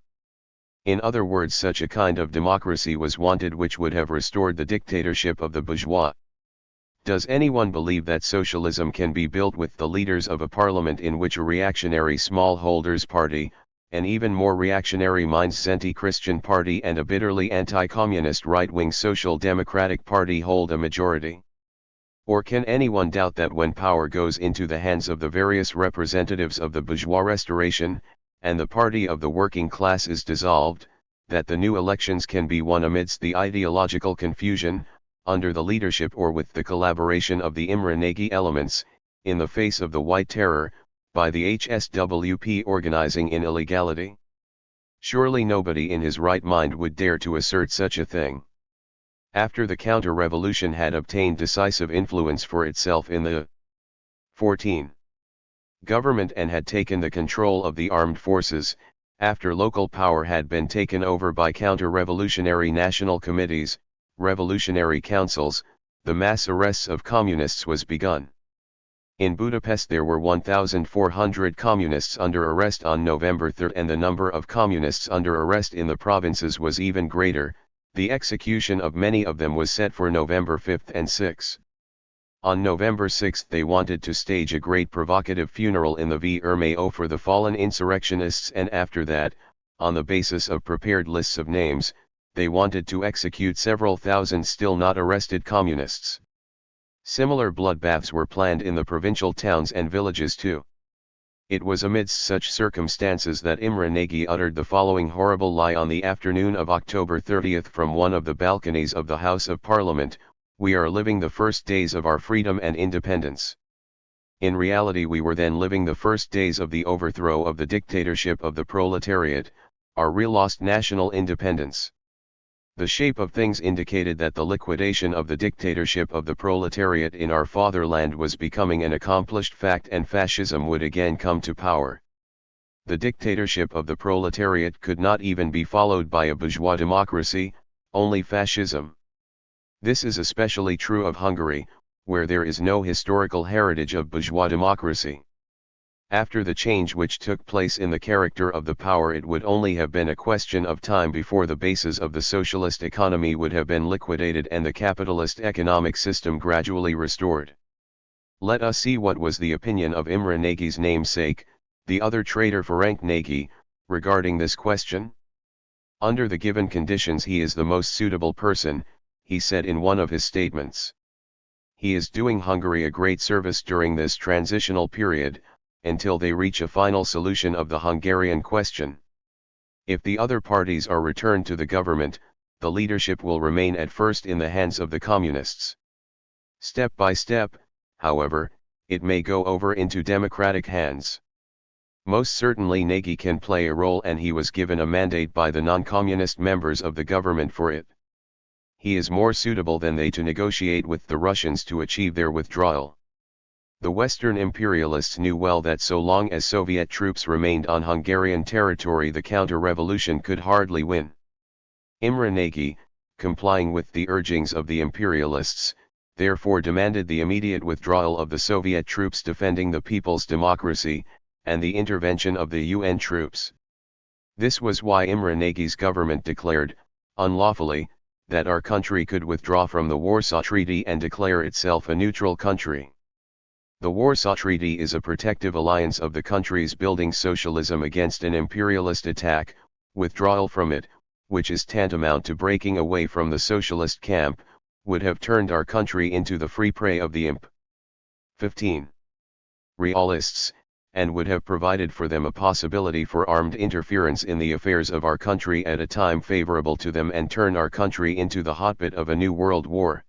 In other words, such a kind of democracy was wanted which would have restored the dictatorship of the bourgeois. Does anyone believe that socialism can be built with the leaders of a parliament in which a reactionary smallholders party, an even more reactionary minds anti-Christian party and a bitterly anti-communist right-wing social democratic party hold a majority? Or can anyone doubt that when power goes into the hands of the various representatives of the bourgeois restoration, and the party of the working class is dissolved, that the new elections can be won amidst the ideological confusion, under the leadership or with the collaboration of the Imre Nagy elements, in the face of the White Terror, by the HSWP organizing in illegality? Surely nobody in his right mind would dare to assert such a thing. After the counter-revolution had obtained decisive influence for itself in the 14. government and had taken the control of the armed forces, after local power had been taken over by counter-revolutionary national committees, revolutionary councils, the mass arrests of communists was begun. In Budapest there were 1,400 communists under arrest on November 3 and the number of communists under arrest in the provinces was even greater. The execution of many of them was set for November 5 and 6. On November 6 they wanted to stage a great provocative funeral in the VRMO for the fallen insurrectionists, and after that, on the basis of prepared lists of names, they wanted to execute several thousand still not arrested communists. Similar bloodbaths were planned in the provincial towns and villages too. It was amidst such circumstances that Imre Nagy uttered the following horrible lie on the afternoon of October 30 from one of the balconies of the House of Parliament: "We are living the first days of our freedom and independence." In reality we were then living the first days of the overthrow of the dictatorship of the proletariat, our real lost national independence. The shape of things indicated that the liquidation of the dictatorship of the proletariat in our fatherland was becoming an accomplished fact, and fascism would again come to power. The dictatorship of the proletariat could not even be followed by a bourgeois democracy, only fascism. This is especially true of Hungary, where there is no historical heritage of bourgeois democracy. After the change which took place in the character of the power, it would only have been a question of time before the bases of the socialist economy would have been liquidated and the capitalist economic system gradually restored. Let us see what was the opinion of Imre Nagy's namesake, the other traitor Ferenc Nagy, regarding this question. Under the given conditions he is the most suitable person, he said in one of his statements. He is doing Hungary a great service during this transitional period, until they reach a final solution of the Hungarian question. If the other parties are returned to the government, the leadership will remain at first in the hands of the communists. Step by step, however, it may go over into democratic hands. Most certainly Nagy can play a role, and he was given a mandate by the non-communist members of the government for it. He is more suitable than they to negotiate with the Russians to achieve their withdrawal. The Western imperialists knew well that so long as Soviet troops remained on Hungarian territory the counter-revolution could hardly win. Imre Nagy, complying with the urgings of the imperialists, therefore demanded the immediate withdrawal of the Soviet troops defending the people's democracy, and the intervention of the UN troops. This was why Imre Nagy's government declared, unlawfully, that our country could withdraw from the Warsaw Treaty and declare itself a neutral country. The Warsaw Treaty is a protective alliance of the countries building socialism against an imperialist attack. Withdrawal from it, which is tantamount to breaking away from the socialist camp, would have turned our country into the free prey of the imp. 15. Realists, and would have provided for them a possibility for armed interference in the affairs of our country at a time favorable to them, and turn our country into the hotbed of a new world war.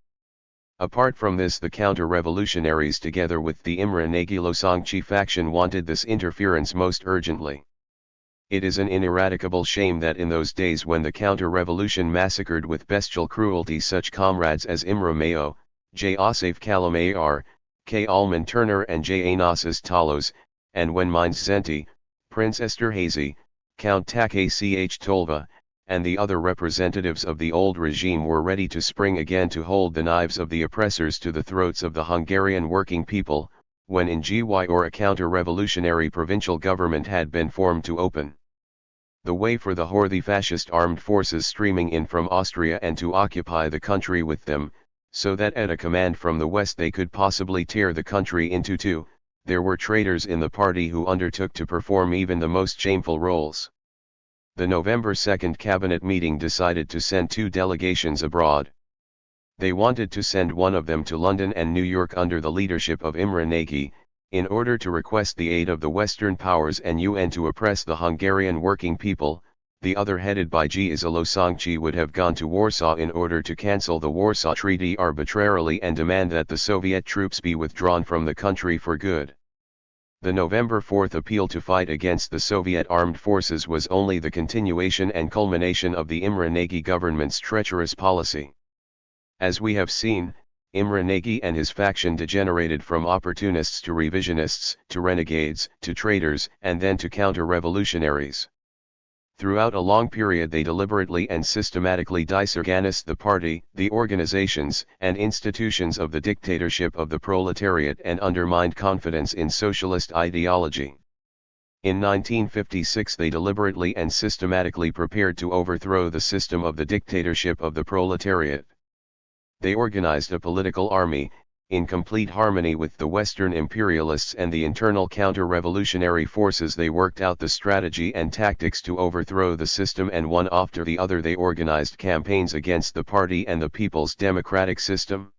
Apart from this, the counter-revolutionaries together with the Imre Nagy Losangi faction wanted this interference most urgently. It is an ineradicable shame that in those days when the counter-revolution massacred with bestial cruelty such comrades as Imre Mayo, J. Asaf Kalamayar, K. Alman Turner and J. Anasas Talos, and when Mainz Zenti, Prince Esterhazy, Count Takach Tolva, and the other representatives of the old regime were ready to spring again to hold the knives of the oppressors to the throats of the Hungarian working people, when in Gyula or a counter-revolutionary provincial government had been formed to open the way for the fascist armed forces streaming in from Austria and to occupy the country with them, so that at a command from the west they could possibly tear the country into two. There were traitors in the party who undertook to perform even the most shameful roles. The November 2nd cabinet meeting decided to send 2 delegations abroad. They wanted to send one of them to London and New York under the leadership of Imre Nagy, in order to request the aid of the Western powers and UN to oppress the Hungarian working people. The other, headed by Gyula Losangi, would have gone to Warsaw in order to cancel the Warsaw Treaty arbitrarily and demand that the Soviet troops be withdrawn from the country for good. The November 4th appeal to fight against the Soviet armed forces was only the continuation and culmination of the Imre Nagy government's treacherous policy. As we have seen, Imre Nagy and his faction degenerated from opportunists to revisionists, to renegades, to traitors, and then to counter-revolutionaries. Throughout a long period they deliberately and systematically disorganized the party, the organizations and institutions of the dictatorship of the proletariat and undermined confidence in socialist ideology. In 1956 they deliberately and systematically prepared to overthrow the system of the dictatorship of the proletariat. They organized a political army, in complete harmony with the Western imperialists and the internal counter-revolutionary forces. They worked out the strategy and tactics to overthrow the system, and one after the other they organized campaigns against the party and the people's democratic system.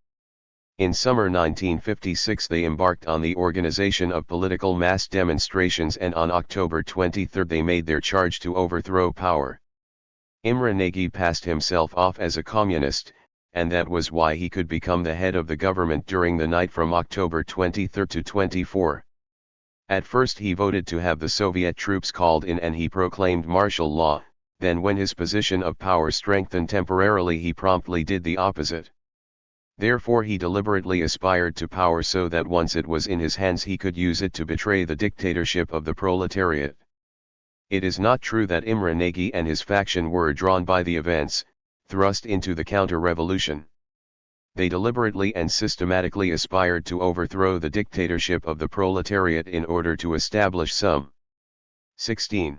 In summer 1956 they embarked on the organization of political mass demonstrations, and on October 23 they made their charge to overthrow power. Imre Nagy passed himself off as a communist, and that was why he could become the head of the government during the night from October 23 to 24. At first he voted to have the Soviet troops called in and he proclaimed martial law. Then when his position of power strengthened temporarily he promptly did the opposite. Therefore he deliberately aspired to power so that once it was in his hands he could use it to betray the dictatorship of the proletariat. It is not true that Imre Nagy and his faction were drawn by the events, thrust into the counter-revolution. They deliberately and systematically aspired to overthrow the dictatorship of the proletariat in order to establish some 16.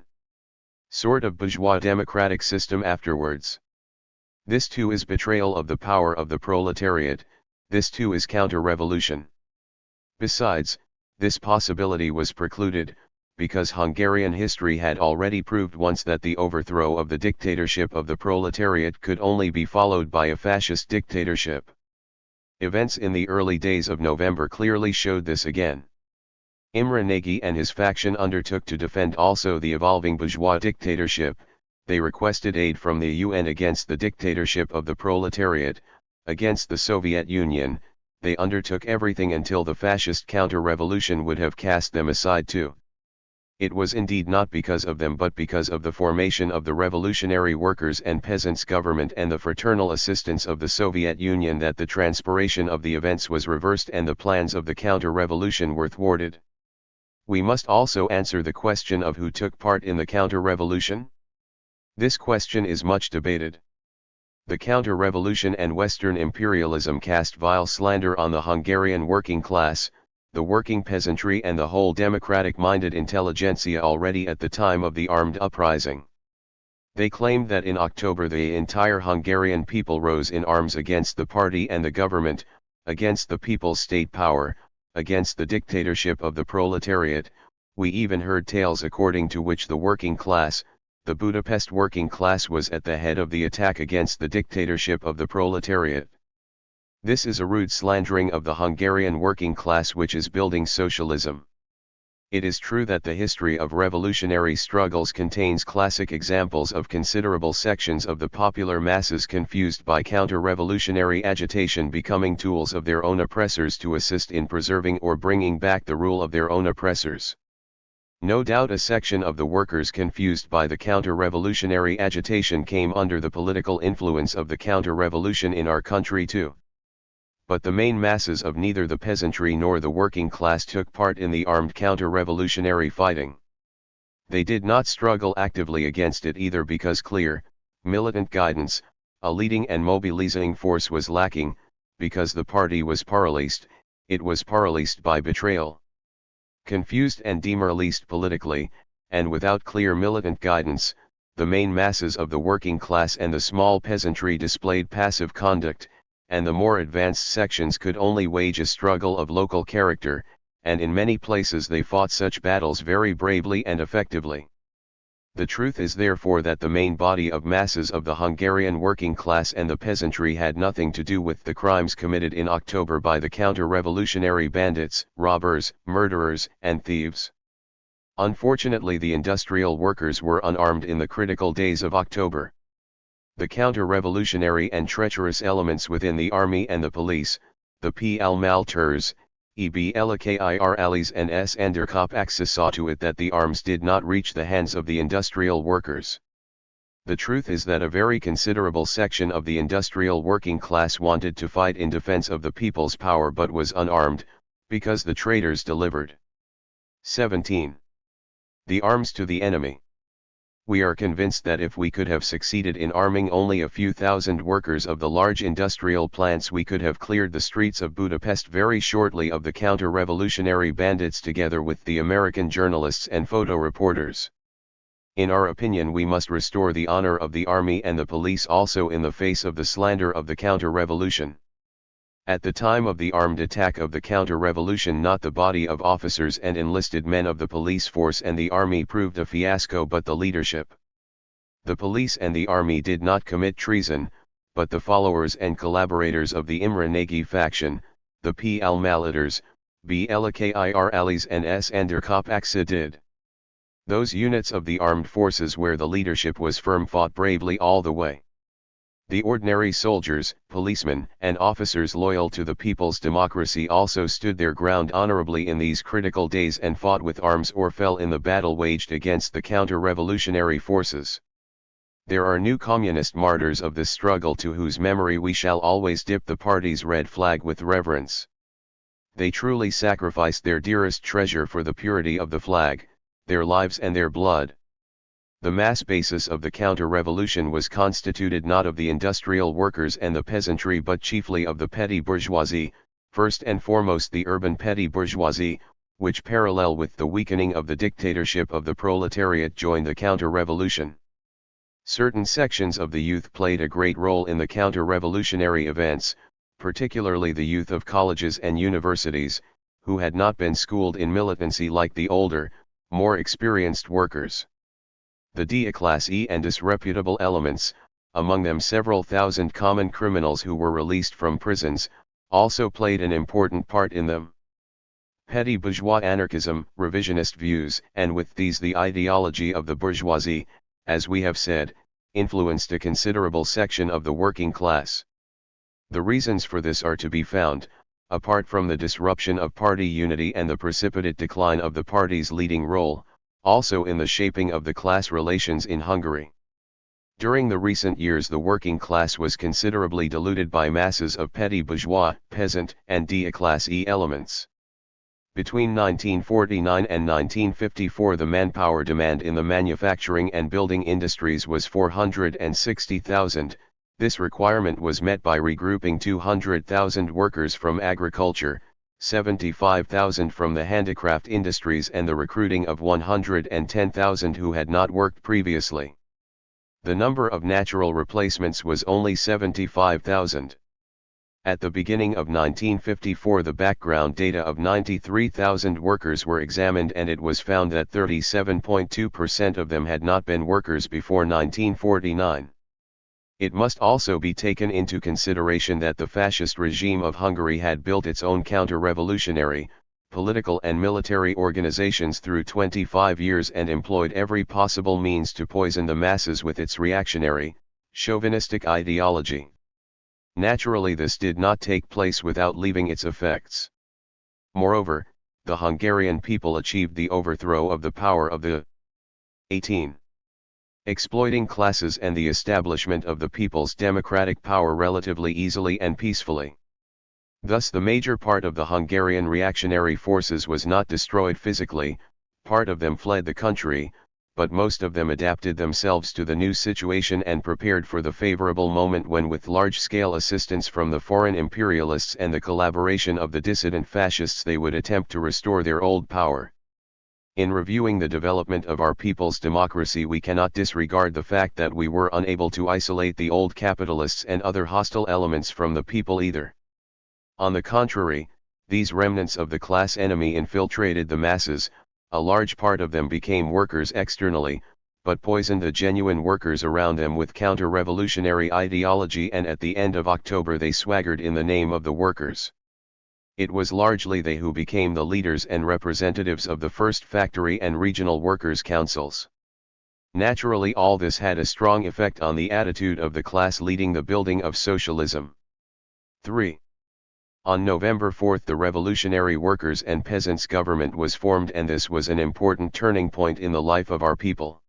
Sort of bourgeois democratic system afterwards. This too is betrayal of the power of the proletariat, this too is counter-revolution. Besides, this possibility was precluded, because Hungarian history had already proved once that the overthrow of the dictatorship of the proletariat could only be followed by a fascist dictatorship. Events in the early days of November clearly showed this again. Imre Nagy and his faction undertook to defend also the evolving bourgeois dictatorship. They requested aid from the UN against the dictatorship of the proletariat, against the Soviet Union. They undertook everything until the fascist counter-revolution would have cast them aside too. It was indeed not because of them but because of the formation of the Revolutionary Workers' and Peasants' Government and the fraternal assistance of the Soviet Union that the transpiration of the events was reversed and the plans of the counter-revolution were thwarted. We must also answer the question of who took part in the counter-revolution. This question is much debated. The counter-revolution and Western imperialism cast vile slander on the Hungarian working class, the working peasantry and the whole democratic-minded intelligentsia already at the time of the armed uprising. They claimed that in October the entire Hungarian people rose in arms against the party and the government, against the people's state power, against the dictatorship of the proletariat. We even heard tales according to which the working class, the Budapest working class, was at the head of the attack against the dictatorship of the proletariat. This is a rude slandering of the Hungarian working class which is building socialism. It is true that the history of revolutionary struggles contains classic examples of considerable sections of the popular masses confused by counter-revolutionary agitation becoming tools of their own oppressors to assist in preserving or bringing back the rule of their own oppressors. No doubt a section of the workers confused by the counter-revolutionary agitation came under the political influence of the counter-revolution in our country too. But the main masses of neither the peasantry nor the working class took part in the armed counter-revolutionary fighting. They did not struggle actively against it either because clear, militant guidance, a leading and mobilizing force was lacking, because the party was paralyzed, it was paralyzed by betrayal. Confused and demoralized politically, and without clear militant guidance, the main masses of the working class and the small peasantry displayed passive conduct, and the more advanced sections could only wage a struggle of local character, and in many places they fought such battles very bravely and effectively. The truth is therefore that the main body of masses of the Hungarian working class and the peasantry had nothing to do with the crimes committed in October by the counter-revolutionary bandits, robbers, murderers, and thieves. Unfortunately, the industrial workers were unarmed in the critical days of October. The counter-revolutionary and treacherous elements within the army and the police, the PL-Malters, EBLKIR allies and S-Anderkopakse saw to it that the arms did not reach the hands of the industrial workers. The truth is that a very considerable section of the industrial working class wanted to fight in defense of the people's power but was unarmed, because the traitors delivered. 17. The arms to the enemy. We are convinced that if we could have succeeded in arming only a few thousand workers of the large industrial plants, we could have cleared the streets of Budapest very shortly of the counter-revolutionary bandits together with the American journalists and photo reporters. In our opinion, we must restore the honor of the army and the police also in the face of the slander of the counter-revolution. At the time of the armed attack of the counter-revolution, not the body of officers and enlisted men of the police force and the army proved a fiasco but the leadership. The police and the army did not commit treason, but the followers and collaborators of the Imre Nagy faction, the PL-Malters, BLKIR allies and S-Anderkopakse did. Those units of the armed forces where the leadership was firm fought bravely all the way. The ordinary soldiers, policemen, and officers loyal to the people's democracy also stood their ground honorably in these critical days and fought with arms or fell in the battle waged against the counter-revolutionary forces. There are new communist martyrs of this struggle to whose memory we shall always dip the party's red flag with reverence. They truly sacrificed their dearest treasure for the purity of the flag, their lives and their blood. The mass basis of the counter-revolution was constituted not of the industrial workers and the peasantry but chiefly of the petty bourgeoisie, first and foremost the urban petty bourgeoisie, which parallel with the weakening of the dictatorship of the proletariat joined the counter-revolution. Certain sections of the youth played a great role in the counter-revolutionary events, particularly the youth of colleges and universities, who had not been schooled in militancy like the older, more experienced workers. The déclassé and disreputable elements, among them several thousand common criminals who were released from prisons, also played an important part in them. Petty bourgeois anarchism, revisionist views, and with these the ideology of the bourgeoisie, as we have said, influenced a considerable section of the working class. The reasons for this are to be found, apart from the disruption of party unity and the precipitate decline of the party's leading role, also in the shaping of the class relations in Hungary. During the recent years the working class was considerably diluted by masses of petty bourgeois, peasant, and déclassé elements. Between 1949 and 1954 the manpower demand in the manufacturing and building industries was 460,000, this requirement was met by regrouping 200,000 workers from agriculture, 75,000 from the handicraft industries and the recruiting of 110,000 who had not worked previously. The number of natural replacements was only 75,000. At the beginning of 1954 the background data of 93,000 workers were examined and it was found that 37.2% of them had not been workers before 1949. It must also be taken into consideration that the fascist regime of Hungary had built its own counter-revolutionary, political and military organizations through 25 years and employed every possible means to poison the masses with its reactionary, chauvinistic ideology. Naturally, this did not take place without leaving its effects. Moreover, the Hungarian people achieved the overthrow of the power of the 18. Exploiting classes and the establishment of the people's democratic power relatively easily and peacefully. Thus the major part of the Hungarian reactionary forces was not destroyed physically, part of them fled the country, but most of them adapted themselves to the new situation and prepared for the favorable moment when, with large-scale assistance from the foreign imperialists and the collaboration of the dissident fascists, they would attempt to restore their old power. In reviewing the development of our people's democracy, we cannot disregard the fact that we were unable to isolate the old capitalists and other hostile elements from the people either. On the contrary, these remnants of the class enemy infiltrated the masses. A large part of them became workers externally, but poisoned the genuine workers around them with counter-revolutionary ideology, and at the end of October they swaggered in the name of the workers. It was largely they who became the leaders and representatives of the first factory and regional workers' councils. Naturally, all this had a strong effect on the attitude of the class leading the building of socialism. 3. On November 4 the Revolutionary Workers' and Peasants' Government was formed, and this was an important turning point in the life of our people.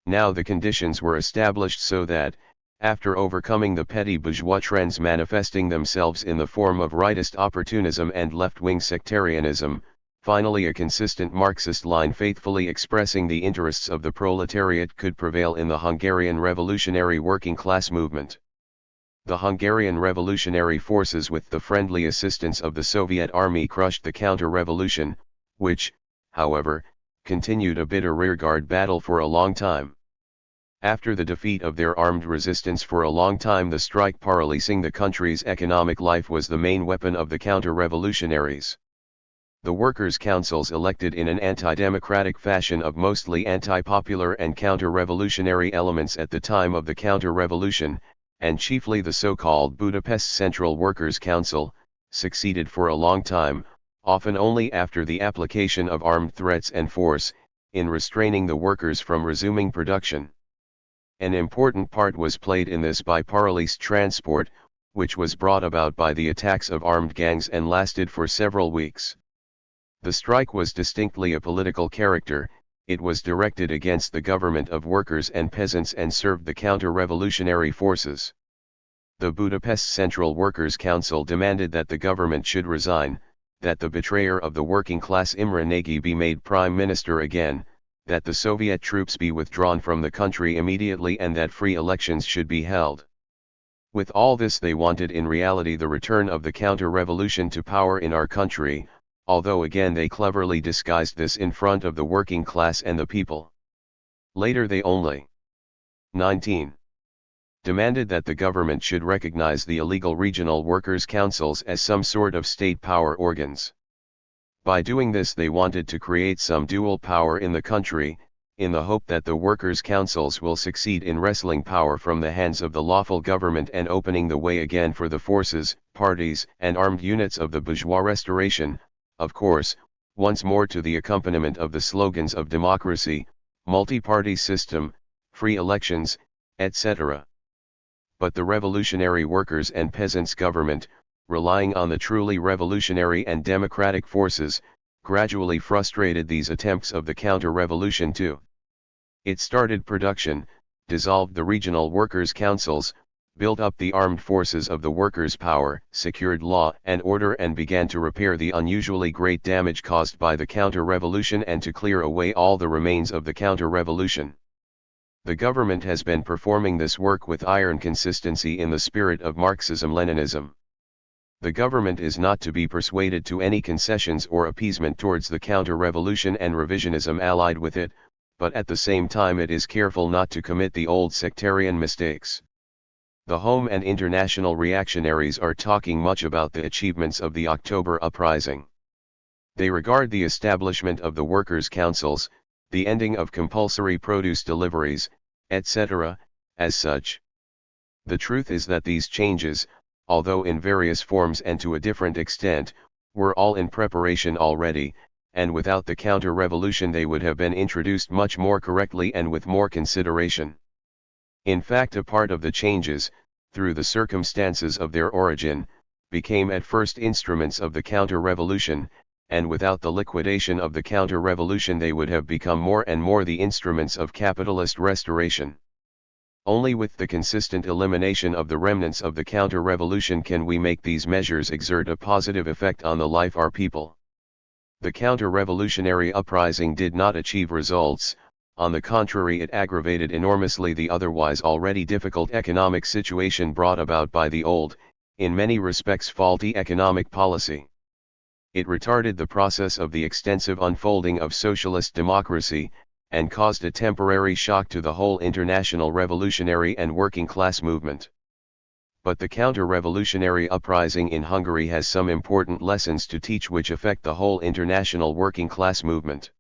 Now the conditions were established so that, after overcoming the petty bourgeois trends manifesting themselves in the form of rightist opportunism and left-wing sectarianism, finally a consistent Marxist line faithfully expressing the interests of the proletariat could prevail in the Hungarian revolutionary working class movement. The Hungarian revolutionary forces, with the friendly assistance of the Soviet army, crushed the counter-revolution, which, however, continued a bitter rearguard battle for a long time. After the defeat of their armed resistance for a long time, the strike paralyzing the country's economic life was the main weapon of the counter-revolutionaries. The workers' councils, elected in an anti-democratic fashion of mostly anti-popular and counter-revolutionary elements at the time of the counter-revolution, and chiefly the so-called Budapest Central Workers' Council, succeeded for a long time, often only after the application of armed threats and force, in restraining the workers from resuming production. An important part was played in this by paralyzed transport, which was brought about by the attacks of armed gangs and lasted for several weeks. The strike was distinctly a political character. It was directed against the government of workers and peasants and served the counter-revolutionary forces. The Budapest Central Workers' Council demanded that the government should resign, that the betrayer of the working class Imre Nagy be made prime minister again, that the Soviet troops be withdrawn from the country immediately, and that free elections should be held. With all this, they wanted in reality the return of the counter-revolution to power in our country, although again they cleverly disguised this in front of the working class and the people. Later they only 19. Demanded that the government should recognize the illegal regional workers' councils as some sort of state power organs. By doing this they wanted to create some dual power in the country, in the hope that the workers' councils will succeed in wresting power from the hands of the lawful government and opening the way again for the forces, parties, and armed units of the bourgeois restoration, of course, once more to the accompaniment of the slogans of democracy, multi-party system, free elections, etc. But the Revolutionary Workers' and Peasants' Government, relying on the truly revolutionary and democratic forces, gradually frustrated these attempts of the counter-revolution too. It started production, dissolved the regional workers' councils, built up the armed forces of the workers' power, secured law and order, and began to repair the unusually great damage caused by the counter-revolution and to clear away all the remains of the counter-revolution. The government has been performing this work with iron consistency in the spirit of Marxism-Leninism. The government is not to be persuaded to any concessions or appeasement towards the counter-revolution and revisionism allied with it, but at the same time it is careful not to commit the old sectarian mistakes. The home and international reactionaries are talking much about the achievements of the October uprising. They regard the establishment of the workers' councils, the ending of compulsory produce deliveries, etc., as such. The truth is that these changes, although in various forms and to a different extent, were all in preparation already, and without the counter-revolution they would have been introduced much more correctly and with more consideration. In fact, a part of the changes, through the circumstances of their origin, became at first instruments of the counter-revolution, and without the liquidation of the counter-revolution they would have become more and more the instruments of capitalist restoration. Only with the consistent elimination of the remnants of the counter-revolution can we make these measures exert a positive effect on the life of our people. The counter-revolutionary uprising did not achieve results. On the contrary, it aggravated enormously the otherwise already difficult economic situation brought about by the old, in many respects faulty economic policy. It retarded the process of the extensive unfolding of socialist democracy, and caused a temporary shock to the whole international revolutionary and working class movement. But the counter-revolutionary uprising in Hungary has some important lessons to teach which affect the whole international working class movement.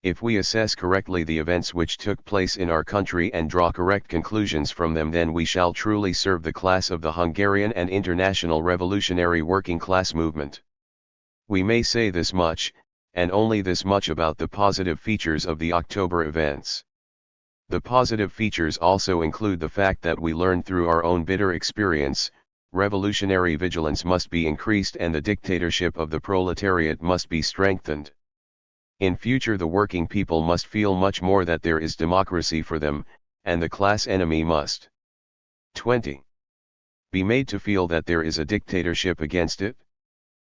If we assess correctly the events which took place in our country and draw correct conclusions from them, then we shall truly serve the class of the Hungarian and international revolutionary working class movement. We may say this much, and only this much, about the positive features of the October events. The positive features also include the fact that we learned through our own bitter experience, revolutionary vigilance must be increased and the dictatorship of the proletariat must be strengthened. In future the working people must feel much more that there is democracy for them, and the class enemy must 20. Be made to feel that there is a dictatorship against it.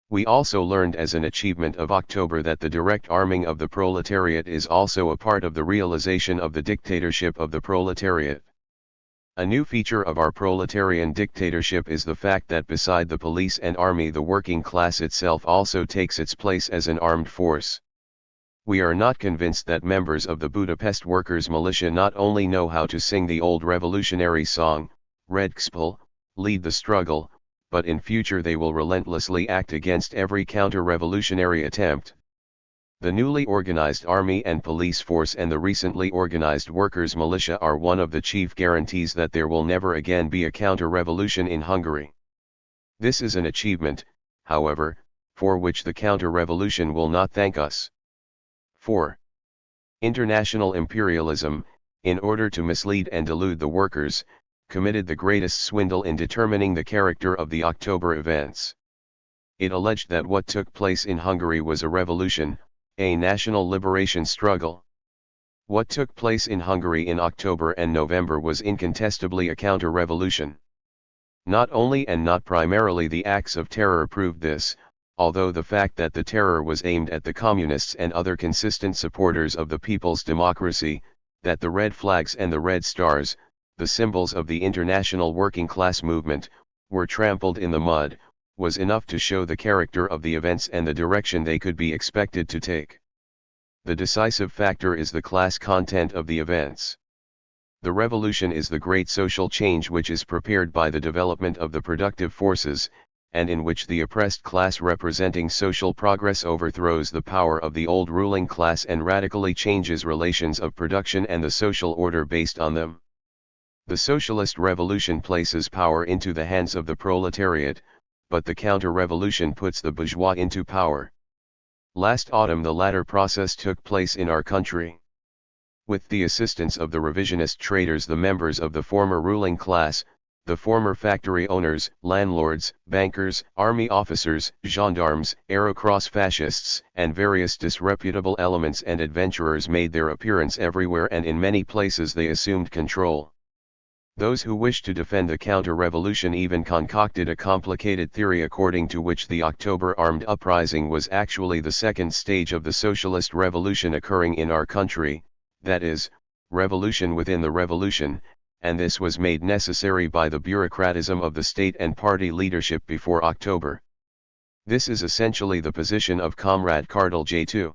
We also learned as an achievement of October that the direct arming of the proletariat is also a part of the realization of the dictatorship of the proletariat. A new feature of our proletarian dictatorship is the fact that beside the police and army the working class itself also takes its place as an armed force. We are not convinced that members of the Budapest workers' militia not only know how to sing the old revolutionary song, Red Kspel, lead the struggle, but in future they will relentlessly act against every counter-revolutionary attempt. The newly organized army and police force and the recently organized workers' militia are one of the chief guarantees that there will never again be a counter-revolution in Hungary. This is an achievement, however, for which the counter-revolution will not thank us. 4. International imperialism, in order to mislead and delude the workers, committed the greatest swindle in determining the character of the October events. It alleged that what took place in Hungary was a revolution, a national liberation struggle. What took place in Hungary in October and November was incontestably a counter-revolution. Not only and not primarily the acts of terror proved this, although the fact that the terror was aimed at the communists and other consistent supporters of the people's democracy, that the red flags and the red stars, the symbols of the international working class movement, were trampled in the mud, was enough to show the character of the events and the direction they could be expected to take. The decisive factor is the class content of the events. The revolution is the great social change which is prepared by the development of the productive forces, and in which the oppressed class representing social progress overthrows the power of the old ruling class and radically changes relations of production and the social order based on them. The socialist revolution places power into the hands of the proletariat, but the counter-revolution puts the bourgeois into power. Last autumn the latter process took place in our country. With the assistance of the revisionist traders, the members of the former ruling class, the former factory owners, landlords, bankers, army officers, gendarmes, aerocross fascists, and various disreputable elements and adventurers made their appearance everywhere, and in many places they assumed control. Those who wished to defend the counter-revolution even concocted a complicated theory according to which the October armed uprising was actually the second stage of the socialist revolution occurring in our country, that is, revolution within the revolution, and this was made necessary by the bureaucratism of the state and party leadership before October. This is essentially the position of Comrade Cardinal J2.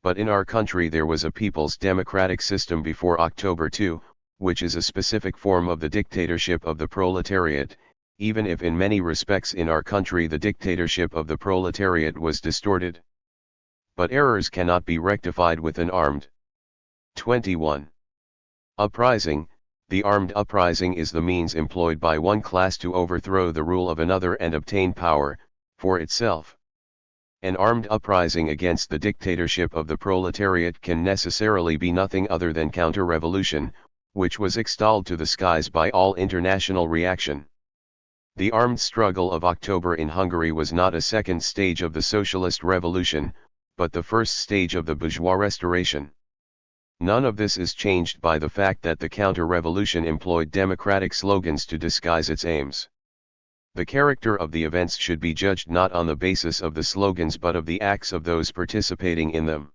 But in our country there was a people's democratic system before October 2, which is a specific form of the dictatorship of the proletariat, even if in many respects in our country the dictatorship of the proletariat was distorted. But errors cannot be rectified with an armed 21. Uprising. The armed uprising is the means employed by one class to overthrow the rule of another and obtain power, for itself. An armed uprising against the dictatorship of the proletariat can necessarily be nothing other than counter-revolution, which was extolled to the skies by all international reaction. The armed struggle of October in Hungary was not a second stage of the socialist revolution, but the first stage of the bourgeois restoration. None of this is changed by the fact that the counter-revolution employed democratic slogans to disguise its aims. The character of the events should be judged not on the basis of the slogans but of the acts of those participating in them.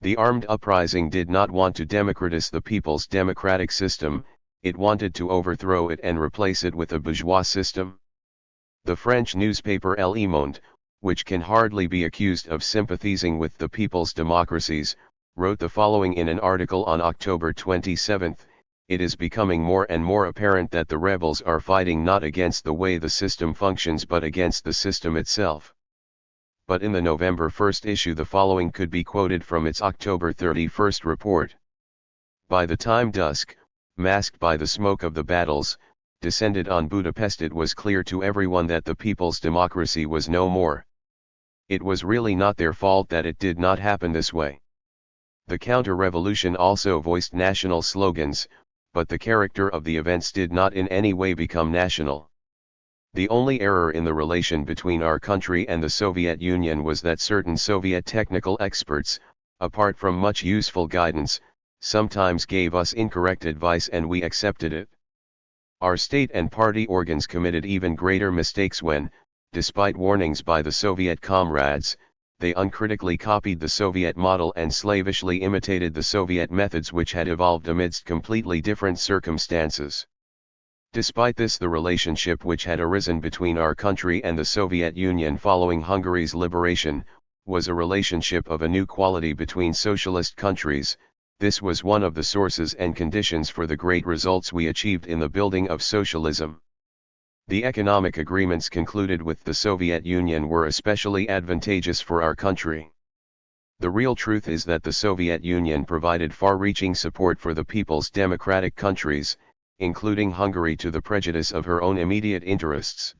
The armed uprising did not want to democratize the people's democratic system, it wanted to overthrow it and replace it with a bourgeois system. The French newspaper Le Monde, which can hardly be accused of sympathizing with the people's democracies, wrote the following in an article on October 27, "It is becoming more and more apparent that the rebels are fighting not against the way the system functions but against the system itself." But in the November 1 issue the following could be quoted from its October 31 report. By the time dusk, masked by the smoke of the battles, descended on Budapest, it was clear to everyone that the people's democracy was no more. It was really not their fault that it did not happen this way. The counter-revolution also voiced national slogans, but the character of the events did not in any way become national. The only error in the relation between our country and the Soviet Union was that certain Soviet technical experts, apart from much useful guidance, sometimes gave us incorrect advice and we accepted it. Our state and party organs committed even greater mistakes when, despite warnings by the Soviet comrades, they uncritically copied the Soviet model and slavishly imitated the Soviet methods which had evolved amidst completely different circumstances. Despite this, the relationship which had arisen between our country and the Soviet Union following Hungary's liberation, was a relationship of a new quality between socialist countries. This was one of the sources and conditions for the great results we achieved in the building of socialism. The economic agreements concluded with the Soviet Union were especially advantageous for our country. The real truth is that the Soviet Union provided far-reaching support for the people's democratic countries, including Hungary, to the prejudice of her own immediate interests.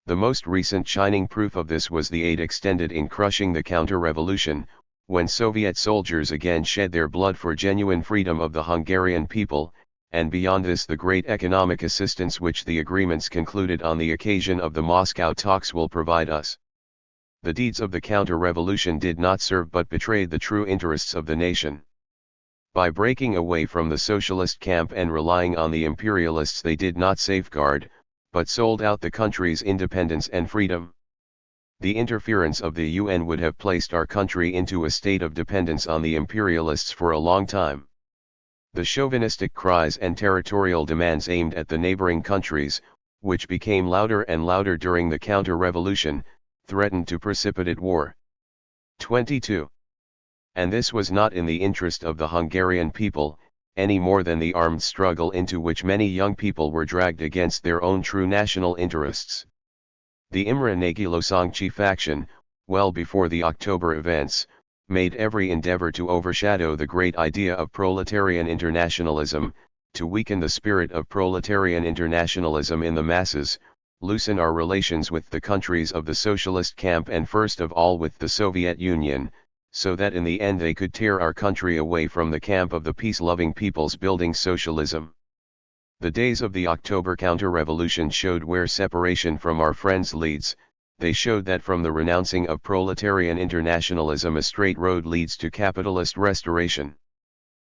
The most recent shining proof of this was the aid extended in crushing the counter-revolution, when Soviet soldiers again shed their blood for genuine freedom of the Hungarian people, and beyond this the great economic assistance which the agreements concluded on the occasion of the Moscow talks will provide us. The deeds of the counter-revolution did not serve but betrayed the true interests of the nation. By breaking away from the socialist camp and relying on the imperialists, they did not safeguard, but sold out the country's independence and freedom. The interference of the UN would have placed our country into a state of dependence on the imperialists for a long time. The chauvinistic cries and territorial demands aimed at the neighboring countries, which became louder and louder during the counter-revolution, threatened to precipitate war. 22. And this was not in the interest of the Hungarian people, any more than the armed struggle into which many young people were dragged against their own true national interests. The Imre Nagylosangchi faction, well before the October events, made every endeavor to overshadow the great idea of proletarian internationalism, to weaken the spirit of proletarian internationalism in the masses, loosen our relations with the countries of the socialist camp and first of all with the Soviet Union, so that in the end they could tear our country away from the camp of the peace-loving peoples building socialism. The days of the October counter-revolution showed where separation from our friends leads. They showed that from the renouncing of proletarian internationalism a straight road leads to capitalist restoration.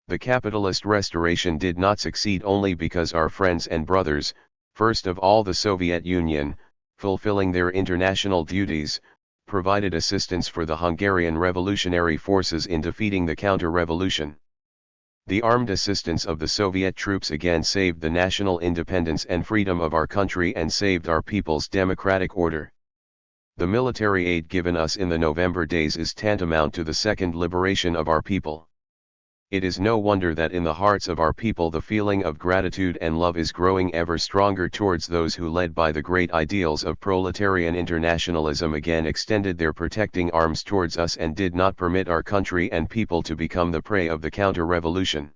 The capitalist restoration did not succeed only because our friends and brothers, first of all the Soviet Union, fulfilling their international duties, provided assistance for the Hungarian revolutionary forces in defeating the counter-revolution. The armed assistance of the Soviet troops again saved the national independence and freedom of our country and saved our people's democratic order. The military aid given us in the November days is tantamount to the second liberation of our people. It is no wonder that in the hearts of our people the feeling of gratitude and love is growing ever stronger towards those who, led by the great ideals of proletarian internationalism, again extended their protecting arms towards us and did not permit our country and people to become the prey of the counter-revolution.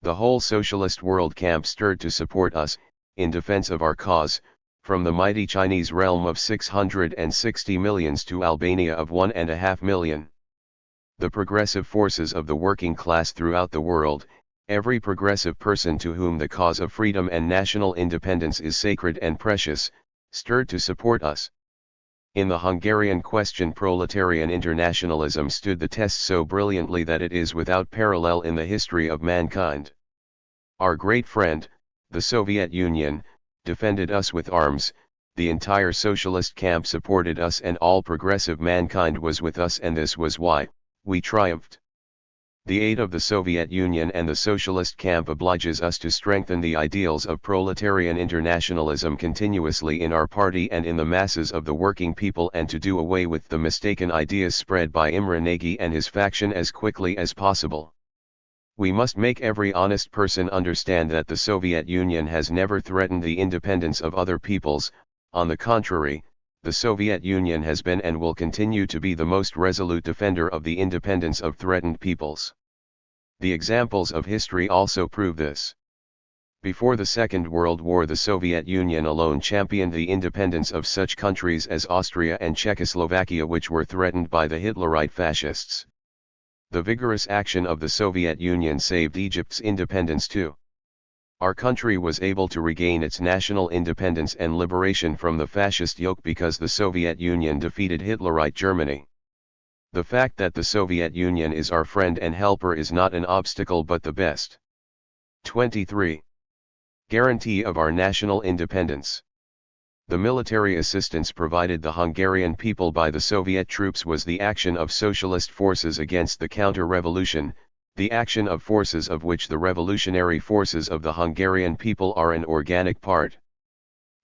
The whole socialist world camp stirred to support us, in defense of our cause, from the mighty Chinese realm of 660 millions to Albania of 1.5 million. The progressive forces of the working class throughout the world, every progressive person to whom the cause of freedom and national independence is sacred and precious, stirred to support us. In the Hungarian question, proletarian internationalism stood the test so brilliantly that it is without parallel in the history of mankind. Our great friend, the Soviet Union, defended us with arms, the entire socialist camp supported us, and all progressive mankind was with us, and this was why we triumphed. The aid of the Soviet Union and the socialist camp obliges us to strengthen the ideals of proletarian internationalism continuously in our party and in the masses of the working people, and to do away with the mistaken ideas spread by Imre Nagy and his faction as quickly as possible. We must make every honest person understand that the Soviet Union has never threatened the independence of other peoples. On the contrary, the Soviet Union has been and will continue to be the most resolute defender of the independence of threatened peoples. The examples of history also prove this. Before the Second World War, the Soviet Union alone championed the independence of such countries as Austria and Czechoslovakia, which were threatened by the Hitlerite fascists. The vigorous action of the Soviet Union saved Egypt's independence too. Our country was able to regain its national independence and liberation from the fascist yoke because the Soviet Union defeated Hitlerite Germany. The fact that the Soviet Union is our friend and helper is not an obstacle but the best. 23. Guarantee of our national independence. The military assistance provided the Hungarian people by the Soviet troops was the action of socialist forces against the counter-revolution, the action of forces of which the revolutionary forces of the Hungarian people are an organic part.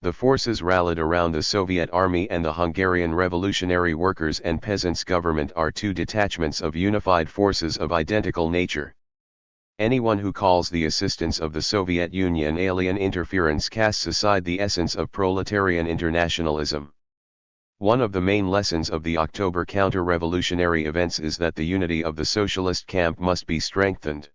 The forces rallied around the Soviet army, and the Hungarian Revolutionary Workers' and Peasants' Government are two detachments of unified forces of identical nature. Anyone who calls the assistance of the Soviet Union alien interference casts aside the essence of proletarian internationalism. One of the main lessons of the October counter-revolutionary events is that the unity of the socialist camp must be strengthened.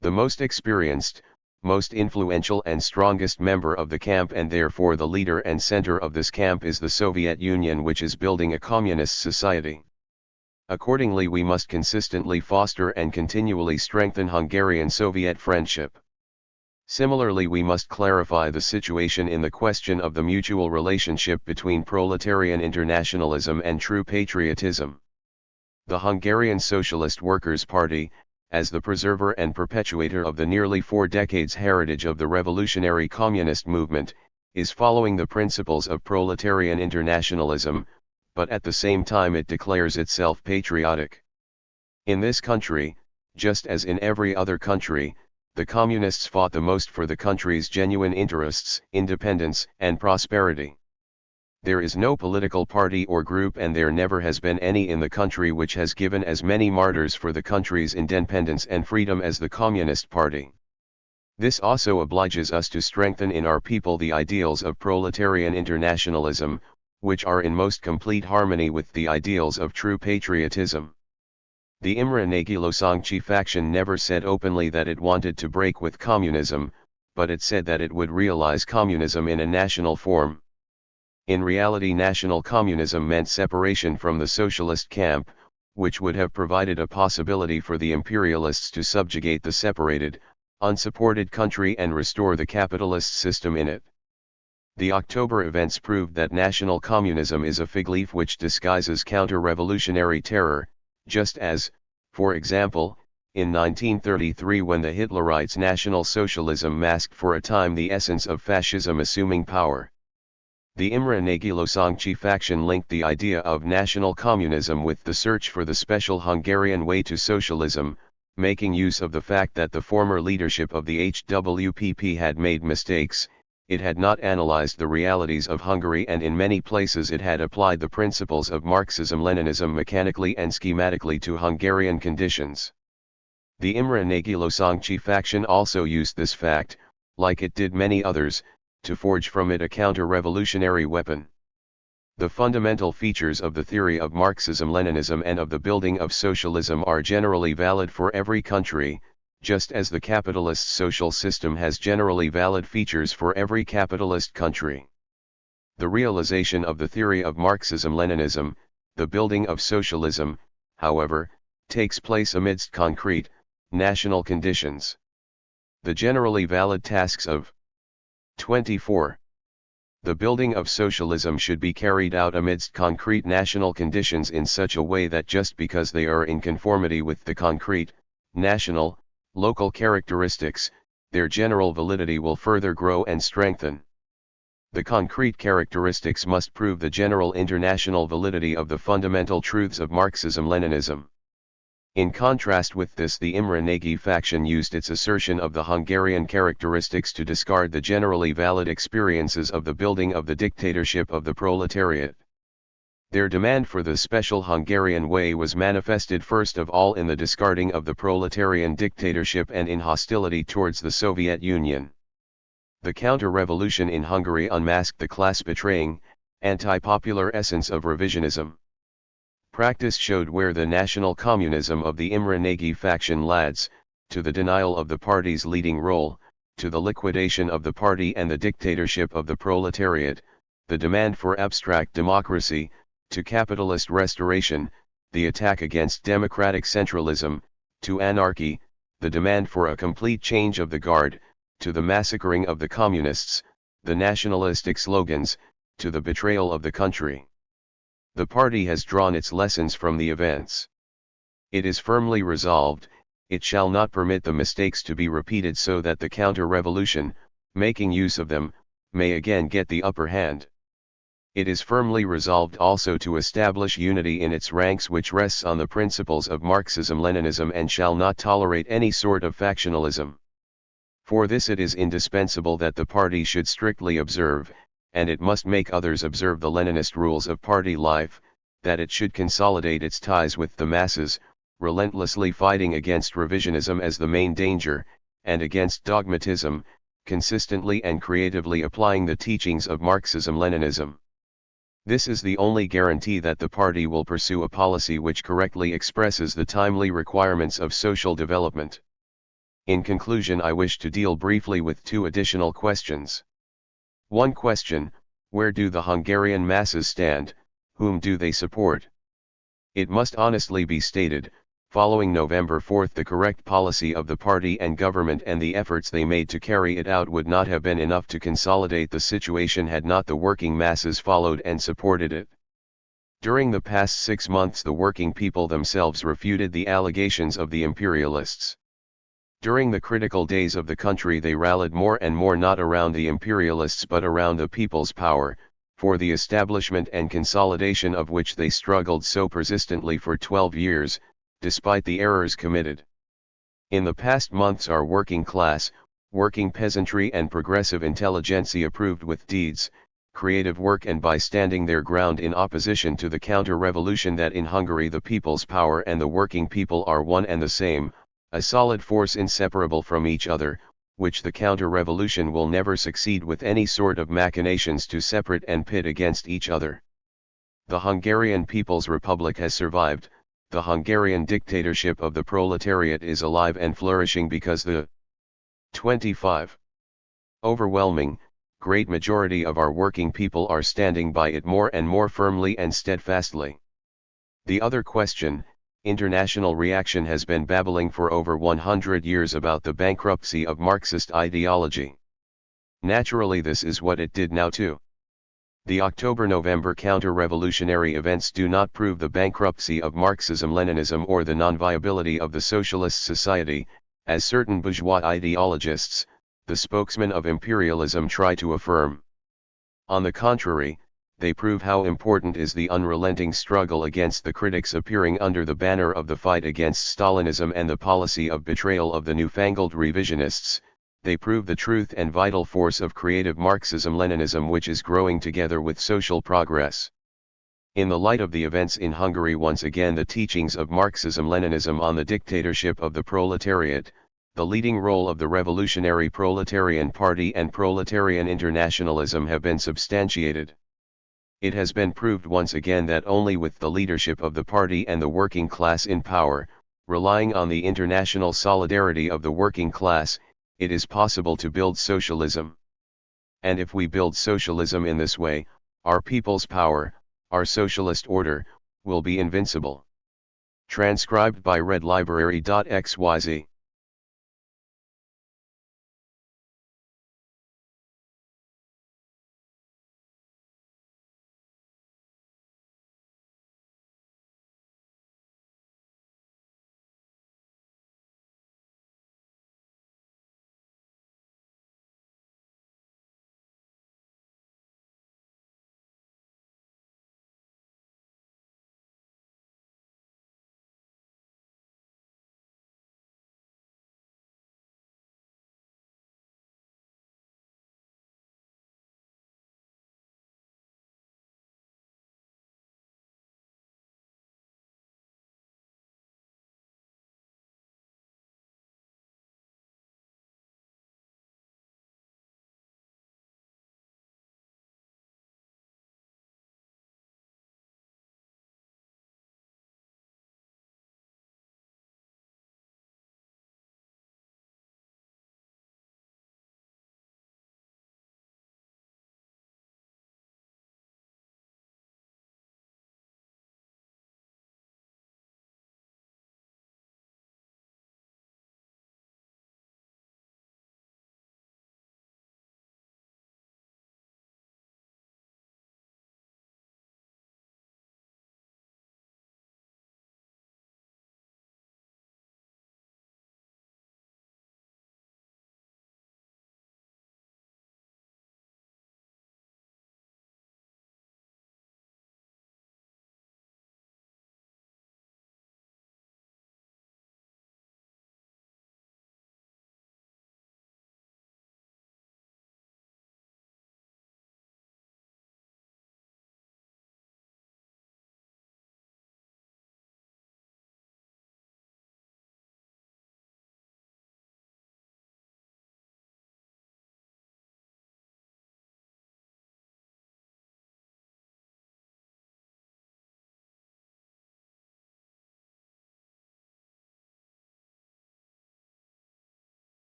The most experienced, most influential and strongest member of the camp, and therefore the leader and center of this camp, is the Soviet Union, which is building a communist society. Accordingly, we must consistently foster and continually strengthen Hungarian-Soviet friendship. Similarly, we must clarify the situation in the question of the mutual relationship between proletarian internationalism and true patriotism. The Hungarian Socialist Workers' Party, as the preserver and perpetuator of the nearly 4 decades heritage of the revolutionary communist movement, is following the principles of proletarian internationalism, but at the same time it declares itself patriotic. In this country, just as in every other country, the communists fought the most for the country's genuine interests, independence, and prosperity. There is no political party or group, and there never has been any in the country, which has given as many martyrs for the country's independence and freedom as the Communist Party. This also obliges us to strengthen in our people the ideals of proletarian internationalism, which are in most complete harmony with the ideals of true patriotism. The Imre Nagy Losangchi faction never said openly that it wanted to break with communism, but it said that it would realize communism in a national form. In reality, national communism meant separation from the socialist camp, which would have provided a possibility for the imperialists to subjugate the separated, unsupported country and restore the capitalist system in it. The October events proved that national communism is a fig leaf which disguises counter-revolutionary terror, just as, for example, in 1933, when the Hitlerites' National Socialism masked for a time the essence of fascism assuming power. The Imre Nagy Losangchi faction linked the idea of national communism with the search for the special Hungarian way to socialism, making use of the fact that the former leadership of the HWPP had made mistakes. It had not analyzed the realities of Hungary, and in many places it had applied the principles of Marxism-Leninism mechanically and schematically to Hungarian conditions. The Imre Nagy Losangchi faction also used this fact, like it did many others, to forge from it a counter-revolutionary weapon. The fundamental features of the theory of Marxism-Leninism and of the building of socialism are generally valid for every country, just as the capitalist social system has generally valid features for every capitalist country. The realization of the theory of Marxism-Leninism, the building of socialism, however, takes place amidst concrete, national conditions. The generally valid tasks of 24. The building of socialism should be carried out amidst concrete national conditions in such a way that just because they are in conformity with the concrete, national, local characteristics, their general validity will further grow and strengthen. The concrete characteristics must prove the general international validity of the fundamental truths of Marxism-Leninism. In contrast with this, the Imre Nagy faction used its assertion of the Hungarian characteristics to discard the generally valid experiences of the building of the dictatorship of the proletariat. Their demand for the special Hungarian way was manifested first of all in the discarding of the proletarian dictatorship and in hostility towards the Soviet Union. The counter-revolution in Hungary unmasked the class-betraying, anti-popular essence of revisionism. Practice showed where the national communism of the Imre Nagy faction lads, to the denial of the party's leading role, to the liquidation of the party and the dictatorship of the proletariat, the demand for abstract democracy, to capitalist restoration, the attack against democratic centralism, to anarchy, the demand for a complete change of the guard, to the massacring of the communists, the nationalistic slogans, to the betrayal of the country. The party has drawn its lessons from the events. It is firmly resolved, it shall not permit the mistakes to be repeated so that the counter-revolution, making use of them, may again get the upper hand. It is firmly resolved also to establish unity in its ranks which rests on the principles of Marxism-Leninism and shall not tolerate any sort of factionalism. For this it is indispensable that the party should strictly observe, and it must make others observe the Leninist rules of party life, that it should consolidate its ties with the masses, relentlessly fighting against revisionism as the main danger, and against dogmatism, consistently and creatively applying the teachings of Marxism-Leninism. This is the only guarantee that the party will pursue a policy which correctly expresses the timely requirements of social development. In conclusion, I wish to deal briefly with two additional questions. One question: where do the Hungarian masses stand, whom do they support? It must honestly be stated, following November 4 the correct policy of the party and government and the efforts they made to carry it out would not have been enough to consolidate the situation had not the working masses followed and supported it. During the past 6 months the working people themselves refuted the allegations of the imperialists. During the critical days of the country they rallied more and more not around the imperialists but around the people's power, for the establishment and consolidation of which they struggled so persistently for 12 years, despite the errors committed. In the past months our working class, working peasantry and progressive intelligentsia proved with deeds, creative work and by standing their ground in opposition to the counter-revolution that in Hungary the people's power and the working people are one and the same, a solid force inseparable from each other, which the counter-revolution will never succeed with any sort of machinations to separate and pit against each other. The Hungarian People's Republic has survived, the Hungarian dictatorship of the proletariat is alive and flourishing because the 25. Overwhelming, great majority of our working people are standing by it more and more firmly and steadfastly. The other question: international reaction has been babbling for over 100 years about the bankruptcy of Marxist ideology. Naturally this is what it did now too. The October-November counter-revolutionary events do not prove the bankruptcy of Marxism-Leninism or the non-viability of the socialist society, as certain bourgeois ideologists, the spokesmen of imperialism, try to affirm. On the contrary, they prove how important is the unrelenting struggle against the critics appearing under the banner of the fight against Stalinism and the policy of betrayal of the newfangled revisionists. They prove the truth and vital force of creative Marxism-Leninism which is growing together with social progress. In the light of the events in Hungary, once again the teachings of Marxism-Leninism on the dictatorship of the proletariat, the leading role of the Revolutionary Proletarian Party and proletarian internationalism have been substantiated. It has been proved once again that only with the leadership of the party and the working class in power, relying on the international solidarity of the working class, it is possible to build socialism. And if we build socialism in this way, our people's power, our socialist order, will be invincible. Transcribed by redlibrary.xyz.